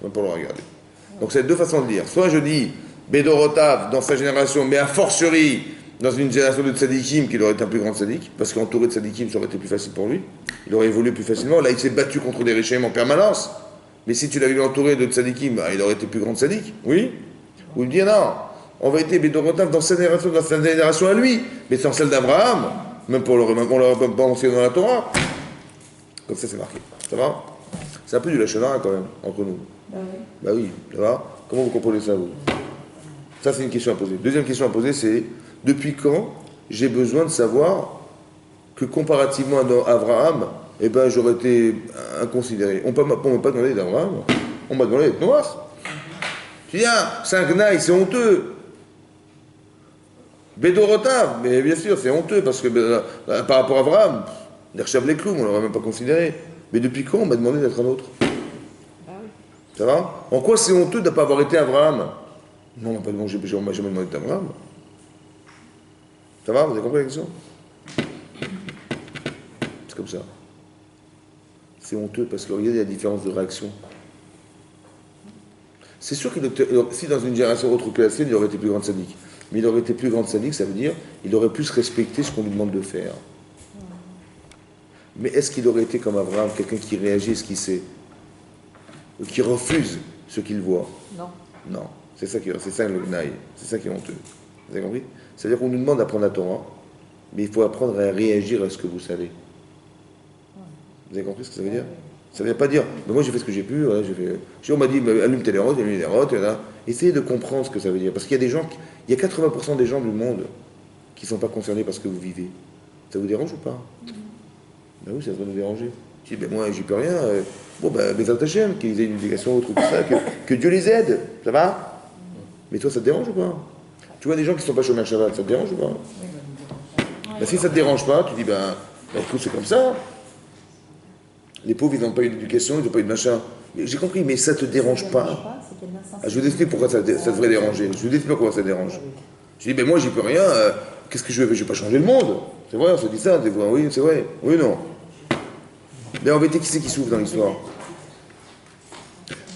même pas le regarder. Donc c'est deux façons de dire. Soit je dis Bédorotav dans sa génération, mais a fortiori dans une génération de tzadikim qu'il aurait été un plus grand tzadik, parce qu'entouré de tzadikim, ça aurait été plus facile pour lui. Il aurait évolué plus facilement. Là, il s'est battu contre des régimes en permanence. Mais si tu l'avais vu entouré de tzadikim, bah, il aurait été plus grand tzadik. Oui. Ou il dit non, en vérité, Bédorotav dans sa génération à lui, mais sans celle d'Abraham, même pour on l'aurait pas mentionné dans la Torah. Comme ça, c'est marqué. Ça va? C'est un peu du lachonara quand même, entre nous. Bah oui, ça va? Comment vous comprenez ça, vous? Ça, c'est une question à poser. Deuxième question à poser, c'est depuis quand j'ai besoin de savoir que comparativement à Abraham, eh ben, j'aurais été inconsidéré. On ne m'a pas demandé d'Abraham, on m'a demandé d'être noir. Tu dis, ah, c'est un gnaï, c'est honteux. Bédorotav, mais bien sûr, c'est honteux, parce que par rapport à Abraham, l'Erchav les clous, on ne l'aurait même pas considéré. Mais depuis quand on m'a demandé d'être un autre? Ça va? En quoi c'est honteux de ne pas avoir été Abraham? Non, on m'a jamais demandé d'être Abraham. Ça va? Vous avez compris la question? C'est comme ça. C'est honteux parce que regardez la différence de réaction. C'est sûr que si dans une génération autre que la sienne, il aurait été plus grand sadique. Mais il aurait été plus grand sadique, ça veut dire il aurait plus respecté ce qu'on lui demande de faire. Mais est-ce qu'il aurait été comme Abraham, quelqu'un qui réagit à ce qu'il sait, ou qui refuse ce qu'il voit? Non. Non. C'est ça le gnaï. C'est ça qui est honteux. Vous avez compris? C'est-à-dire qu'on nous demande d'apprendre la Torah, mais il faut apprendre à réagir à ce que vous savez. Vous avez compris ce que ça veut dire? Ça ne veut pas dire, mais moi j'ai fait ce que j'ai pu, voilà, on m'a dit, allume tes rotes, allume les rotes, essayez de comprendre ce que ça veut dire. Parce qu'il y a des gens, il y a 80% des gens du monde qui ne sont pas concernés par ce que vous vivez. Ça vous dérange ou pas? Ben oui, ça devrait nous déranger. Je dis, ben moi j'y peux rien. Bon, ben, Bezat Hashem, qu'ils aient une éducation autre que ça, que Dieu les aide, ça va? Mais toi, ça te dérange ou pas? Tu vois des gens qui ne sont pas chômeurs Shabbat, ça te dérange ou pas? Ben, si ça te dérange pas, tu dis, ben écoute, c'est comme ça. Les pauvres, ils n'ont pas eu d'éducation, ils n'ont pas eu de machin. J'ai compris, mais ça ne te dérange pas. Ah, je vous explique pourquoi ça devrait déranger. Je vous explique pourquoi ça dérange. Je dis, ben moi, j'y peux rien. Qu'est-ce que je vais pas changer le monde. C'est vrai, on se dit ça, des fois. Oui, c'est vrai. Oui, non. Mais en vérité, qui c'est qui souffre dans l'histoire?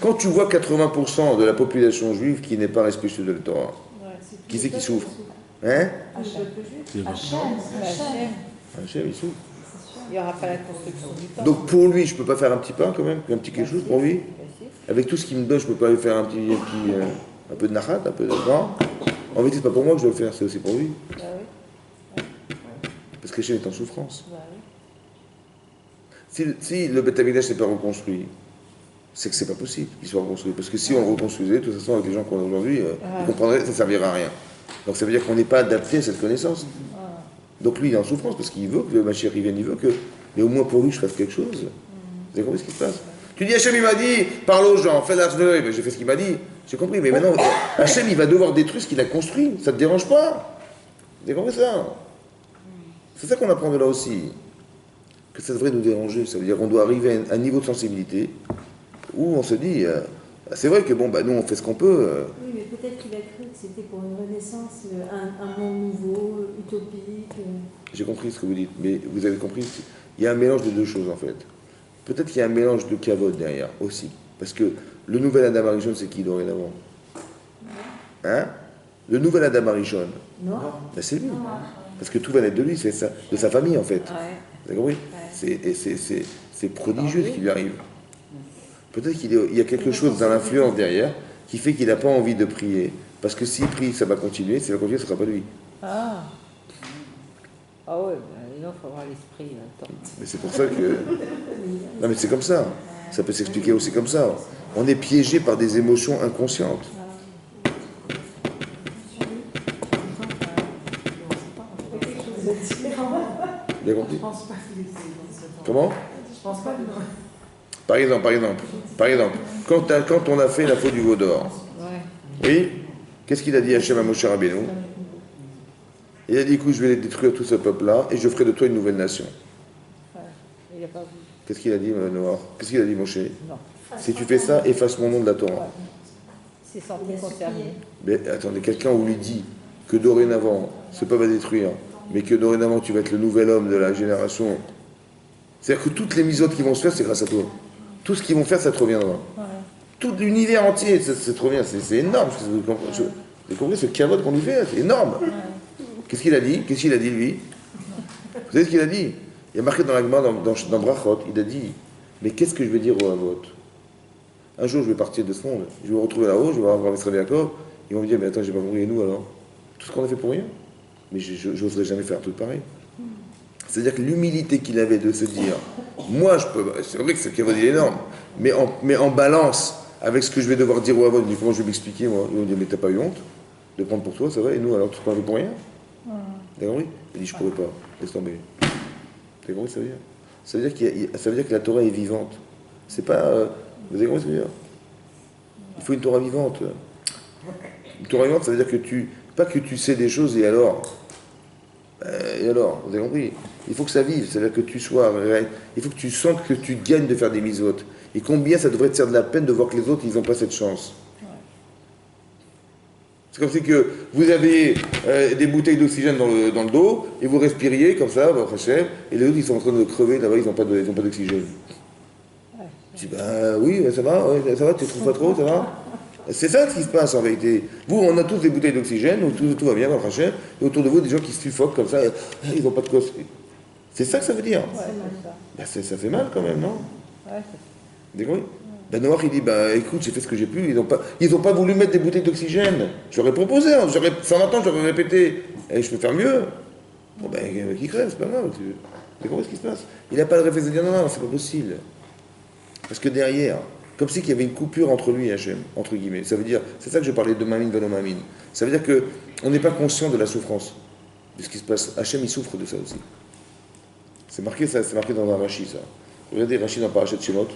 Quand tu vois 80% de la population juive qui n'est pas respectueuse de la Torah, qui c'est qui souffre? Hein? Hachem, il souffre. Il n'y aura pas la construction du temple. Donc pour lui, je ne peux pas faire un petit pain quand même, un petit quelque chose pour lui. Avec tout ce qu'il me donne, je ne peux pas lui faire un peu de nachat, un peu de vent. En vérité, ce n'est pas pour moi que je dois le faire, c'est aussi pour lui. Bah oui. Parce que Hachem est en souffrance. Bah oui. Si le Beth Amikdash n'est pas reconstruit, c'est que c'est pas possible qu'il soit reconstruit. Parce que si on le reconstruisait, de toute façon, avec les gens qu'on a aujourd'hui, ils comprendraient que ça ne servirait à rien. Donc ça veut dire qu'on n'est pas adapté à cette connaissance. Donc lui, il est en souffrance parce qu'il veut que le Mashiach vienne, il veut que... Mais au moins pour lui, je fasse quelque chose. Vous avez compris ce qui se passe? Tu dis, Hachem, il m'a dit, parle aux gens, fais l'arche-de-l'œil. Ben, j'ai fait ce qu'il m'a dit. J'ai compris. Mais maintenant, Hachem, il va devoir détruire ce qu'il a construit. Ça ne te dérange pas? Vous avez compris ça? C'est ça qu'on apprend de là aussi. Que ça devrait nous déranger. Ça veut dire qu'on doit arriver à un niveau de sensibilité où on se dit, c'est vrai que bon, bah, nous, on fait ce qu'on peut. Oui, mais peut-être qu'il a cru que c'était pour une renaissance, un monde nouveau, utopique. J'ai compris ce que vous dites, mais vous avez compris, il y a un mélange de deux choses en fait. Peut-être qu'il y a un mélange de kavod derrière aussi. Parce que le nouvel Adam Arishon, c'est qui dorénavant? Hein? Le nouvel Adam Arishon, Non. ben, c'est lui. Parce que tout va naître de lui, c'est ça, de sa famille en fait. Vous avez compris? C'est prodigieux ce qui lui arrive. Peut-être qu'il y a quelque chose dans l'influence derrière qui fait qu'il n'a pas envie de prier. Parce que s'il prie, ça va continuer. S'il va continuer, ce ne sera pas lui. Ah. Ah ouais, il faut avoir l'esprit. Attends. Mais c'est pour ça que... Non mais c'est comme ça. Ça peut s'expliquer aussi comme ça. On est piégé par des émotions inconscientes. Vous avez compris? Comment? Par exemple, quand on a fait la faute du veau d'or, oui, qu'est-ce qu'il a dit Hachem à Moshe Rabbeinu? Il a dit, écoute, je vais détruire tout ce peuple-là et je ferai de toi une nouvelle nation. Il n'a pas vu. Qu'est-ce qu'il a dit, Noah? Qu'est-ce qu'il a dit, Moshe? Non. Si tu fais ça, efface mon nom de la Torah. C'est senti concerné. Mais attendez, quelqu'un où lui dit que dorénavant, ce peuple va détruire, mais que dorénavant tu vas être le nouvel homme de la génération. C'est-à-dire que toutes les misotes qui vont se faire, c'est grâce à toi. Tout ce qu'ils vont faire, ça te reviendra. Ouais. Tout l'univers entier, ça te revient. C'est énorme. Vous avez compris ce cavote qu'on lui fait, c'est énorme. Qu'est-ce qu'il a dit? Qu'est-ce qu'il a dit, lui? Vous savez ce qu'il a dit? Il y a marqué dans la Gemara, dans Brachot, il a dit, mais qu'est-ce que je vais dire au Havot? Un jour, je vais partir de ce monde, je vais me retrouver là-haut, je vais voir Abraham Israël Yaakov, ils vont me dire, mais attends, j'ai pas compris, et nous alors? Tout ce qu'on a fait pour rien? Mais je n'oserais jamais faire un truc pareil. C'est-à-dire que l'humilité qu'il avait de se dire, moi je peux, c'est vrai que ce qu'il est énorme, mais en balance avec ce que je vais devoir dire au Havot, il dit, comment je vais m'expliquer, moi? Ils vont me dire, mais t'as pas eu honte de prendre pour toi, ça va? Et nous alors, tout ce qu'on a fait pour rien? T'as compris? Il dit, je pourrais pas, laisse tomber. T'as compris ce que ça veut dire? Ça veut dire que la Torah est vivante. C'est pas... vous avez compris ce que je veux dire? Il faut une Torah vivante. Une Torah vivante, ça veut dire que pas que tu sais des choses et alors... vous avez compris? Il faut que ça vive, ça veut dire que tu sois... Il faut que tu sentes que tu gagnes de faire des misotes. Et combien ça devrait te faire de la peine de voir que les autres, ils n'ont pas cette chance. C'est comme si que vous avez des bouteilles d'oxygène dans le dos, et vous respiriez comme ça, votre chef, et les autres ils sont en train de crever, là-bas ils n'ont pas d'oxygène. Je dis, bah oui, ça va, tu ne trouves pas trop, ça va? C'est ça ce qui se passe en vérité. Vous, on a tous des bouteilles d'oxygène, où tout va bien, votre chef, et autour de vous, des gens qui se suffoquent comme ça, ils n'ont pas de cause. C'est ça que ça veut dire. Bah, ça fait mal quand même, non? Vous compris? Ben Noir il dit, bah écoute, j'ai fait ce que j'ai pu, ils ont pas voulu mettre des bouteilles d'oxygène. J'aurais proposé, hein, 120 ans, j'aurais répété, et je peux faire mieux. Bon ben, qui crève, c'est pas grave. Tu comprends ce qui se passe? Il n'a pas le réflexe de dire, non, c'est pas possible. Parce que derrière, comme si qu'il y avait une coupure entre lui et Hachem, entre guillemets. Ça veut dire, c'est ça que je parlais de Mamine Veno Mamine. Ça veut dire qu'on n'est pas conscient de la souffrance, de ce qui se passe. Hachem, il souffre de ça aussi. C'est marqué dans un Rashi, ça. Regardez Rashi dans Parashat Shemot,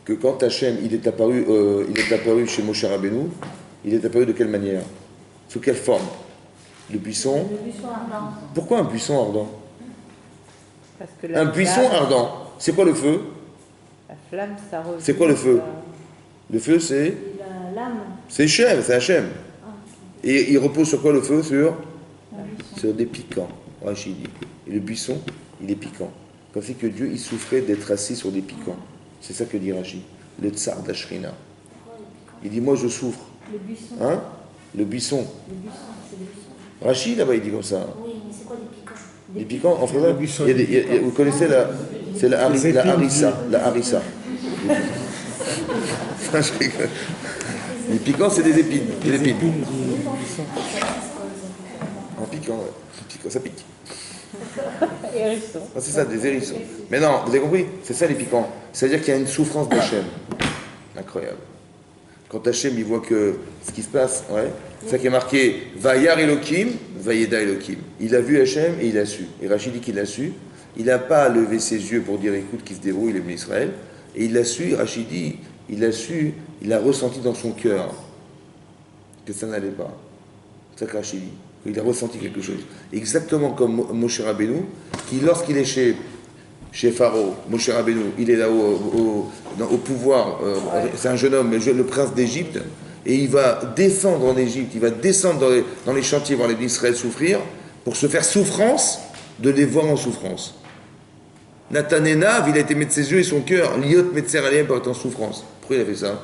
que quand Hachem il est apparu chez Moshe Rabbeinu, il est apparu de quelle manière? Sous quelle forme? Le buisson. Le buisson ardent. Pourquoi un buisson ardent? Parce que Un buisson ardent. C'est quoi le feu? La flamme, ça revient. C'est quoi le feu? Le feu, c'est L'âme. c'est Hachem, c'est Hachem. Et il repose sur quoi le feu? Sur des piquants. Rachid dit. Et le buisson, il est piquant. Comme si que Dieu, il souffrait d'être assis sur des piquants. C'est ça que dit Rashi, le tsar d'Ashrina. Il dit, moi je souffre. Le buisson. Hein? Le buisson. Le buisson, c'est le buisson. Rashi, là-bas, il dit comme ça. Oui, mais c'est quoi des piquants? Les piquants, en français, vous connaissez c'est la harissa. La harissa. Je rigole. Les piquants, c'est des épines. Des épines. En piquant, ouais. Piquant, ça pique. Hérisson. Ah, c'est ça, des hérissons. Mais non, vous avez compris? C'est ça les piquants. C'est-à-dire qu'il y a une souffrance d'Hachem. Incroyable. Quand Hachem, il voit que ce qui se passe, ouais, c'est ça qui est marqué Vayar Elohim, Vayeda Elohim. Il a vu Hachem et il a su. Et Rachid dit qu'il a su. Il n'a pas levé ses yeux pour dire écoute, qui se débrouille, il est venu Israël. Et il a su, Rachid dit, il a su, il a ressenti dans son cœur que ça n'allait pas. C'est ça que Rachid dit. Il a ressenti quelque chose. Exactement comme Moshe Rabbeinu, qui lorsqu'il est chez Pharaon, Moshe Rabbeinu, il est là au pouvoir, c'est un jeune homme, le prince d'Égypte, et il va descendre en Égypte, il va descendre dans les chantiers voir les Israël souffrir, pour se faire souffrance, de les voir en souffrance. Nathan Enav, il a été mettre ses yeux et son cœur, Liot Metzer Aliyem pour être en souffrance. Pourquoi il a fait ça?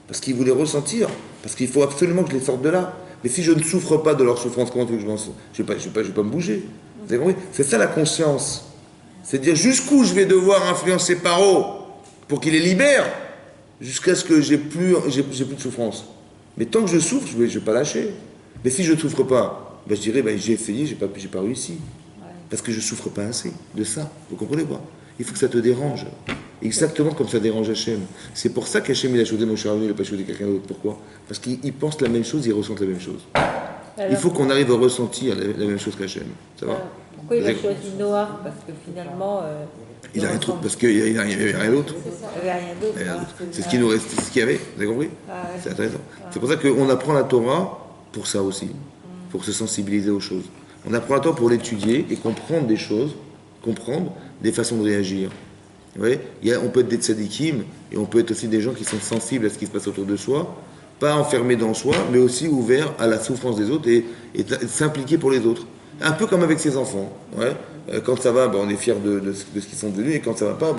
Parce qu'il voulait ressentir, parce qu'il faut absolument que je les sorte de là. Mais si je ne souffre pas de leur souffrance, comment tu veux que je m'en sorte? Je ne vais pas me bouger. Vous avez compris? C'est ça la conscience. C'est dire jusqu'où je vais devoir influencer Paro pour qu'il les libère, jusqu'à ce que j'ai plus de souffrance. Mais tant que je souffre, je vais pas lâcher. Mais si je ne souffre pas, ben je dirais j'ai essayé, j'ai pas réussi. Parce que je ne souffre pas assez de ça. Vous comprenez pas? Il faut que ça te dérange. Exactement comme ça dérange Hachem. C'est pour ça qu'Hachem il a choisi Moshe Rabbeinu, il n'a pas choisi quelqu'un d'autre. Pourquoi? Parce qu'il pense la même chose, il ressent la même chose. Alors, il faut qu'on arrive à ressentir la même chose qu'Hachem. Ça va? Pourquoi il a choisi Noah? Parce que finalement... il a rien d'autre, parce qu'il n'y avait rien d'autre. Il n'y avait rien d'autre. C'est ce qui nous reste, c'est ce qu'il y avait. Vous avez compris? C'est intéressant. C'est pour ça qu'on apprend la Torah pour ça aussi. Pour se sensibiliser aux choses. On apprend la Torah pour l'étudier et comprendre des choses, comprendre des façons de réagir. Vous voyez, on peut être des tzadikim et on peut être aussi des gens qui sont sensibles à ce qui se passe autour de soi, pas enfermés dans soi, mais aussi ouverts à la souffrance des autres et s'impliquer pour les autres. Un peu comme avec ses enfants. Ouais. Quand ça va, on est fiers de ce qu'ils sont devenus, et quand ça va pas,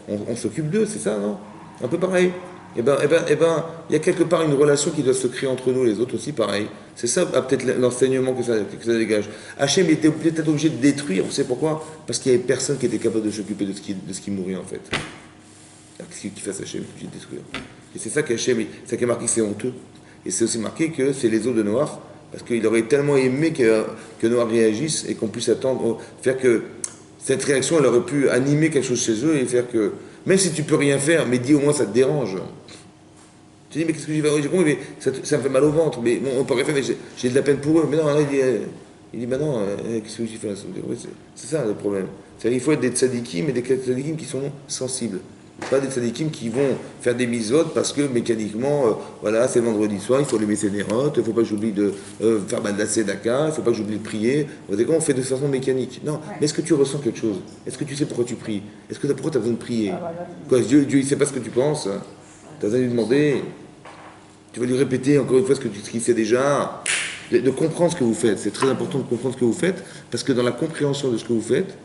on s'occupe d'eux, c'est ça, non? Un peu pareil. Il y a quelque part une relation qui doit se créer entre nous, les autres aussi, pareil. C'est ça, peut-être l'enseignement que ça dégage. Hachem était peut-être obligé de détruire, vous savez pourquoi? Parce qu'il n'y avait personne qui était capable de s'occuper de ce qui mourait, en fait. Qu'est-ce qu'il fasse Hachem? Il est obligé de détruire. Et c'est ça qu'Hachem, ça qui est marqué que c'est honteux. Et c'est aussi marqué que c'est les os de Noach, parce qu'il aurait tellement aimé que Noach réagisse et qu'on puisse attendre, faire que cette réaction, elle aurait pu animer quelque chose chez eux et faire que, même si tu peux rien faire, mais dis au moins ça te dérange. Tu dis, mais qu'est-ce que j'ai compris, mais ça me fait mal au ventre, mais bon, on pourrait faire, mais j'ai de la peine pour eux. Mais non, là, il dit bah non, qu'est-ce que j'y fais? C'est ça le problème. C'est-à-dire qu'il faut être des tzadikim, mais des tzadikim qui sont sensibles. Pas des tzadikim qui vont faire des misotes parce que mécaniquement, voilà, c'est vendredi soir, il faut allumer ses nérotes, il ne faut pas que j'oublie de faire de la tzedaka, il ne faut pas que j'oublie de prier. Vous savez quoi, on fait de façon mécanique. Non, mais est-ce que tu ressens quelque chose? Est-ce que tu sais pourquoi tu pries? Pourquoi tu as besoin de prier? Quoi, Dieu, il ne sait pas ce que tu penses? Tu as besoin de lui demander? Tu vas lui répéter encore une fois ce qu'il sait déjà? De comprendre ce que vous faites. C'est très important de comprendre ce que vous faites, parce que dans la compréhension de ce que vous faites,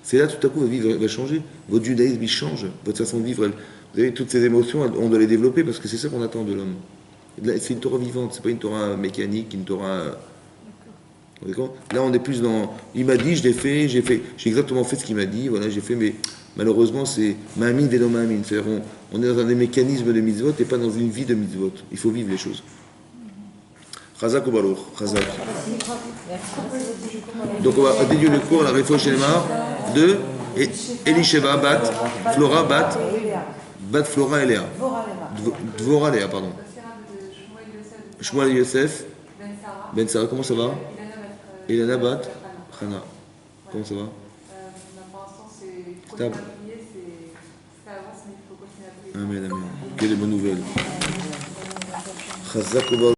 c'est là tout à coup votre vie va changer. Votre judaïsme il change, votre façon de vivre. Vous avez toutes ces émotions, on doit les développer parce que c'est ça qu'on attend de l'homme. C'est une Torah vivante, c'est pas une Torah mécanique, une Torah. Vous voyez quoi? Là on est plus dans. Il m'a dit, je l'ai fait, j'ai exactement fait ce qu'il m'a dit, voilà, j'ai fait, mais malheureusement c'est Ma'amin vélo Ma'amin. C'est-à-dire on est dans un des mécanismes de mitzvot et pas dans une vie de mitzvot. Il faut vivre les choses. Chazak ou Baruch, Chazak. Donc on va dédier le cours à la Réfo Shelema de Elisheva Bat, Flora Bat Flora et Léa. Dvora Léa, pardon. Shmuel Yosef, Ben Sarah, comment ça va? Elana Bat, Hana, comment ça va? Pour l'instant, c'est stable. Ça avance, mais il faut continuer à prier. Amen, amen. Que des bonnes nouvelles. Chazak ou Baruch.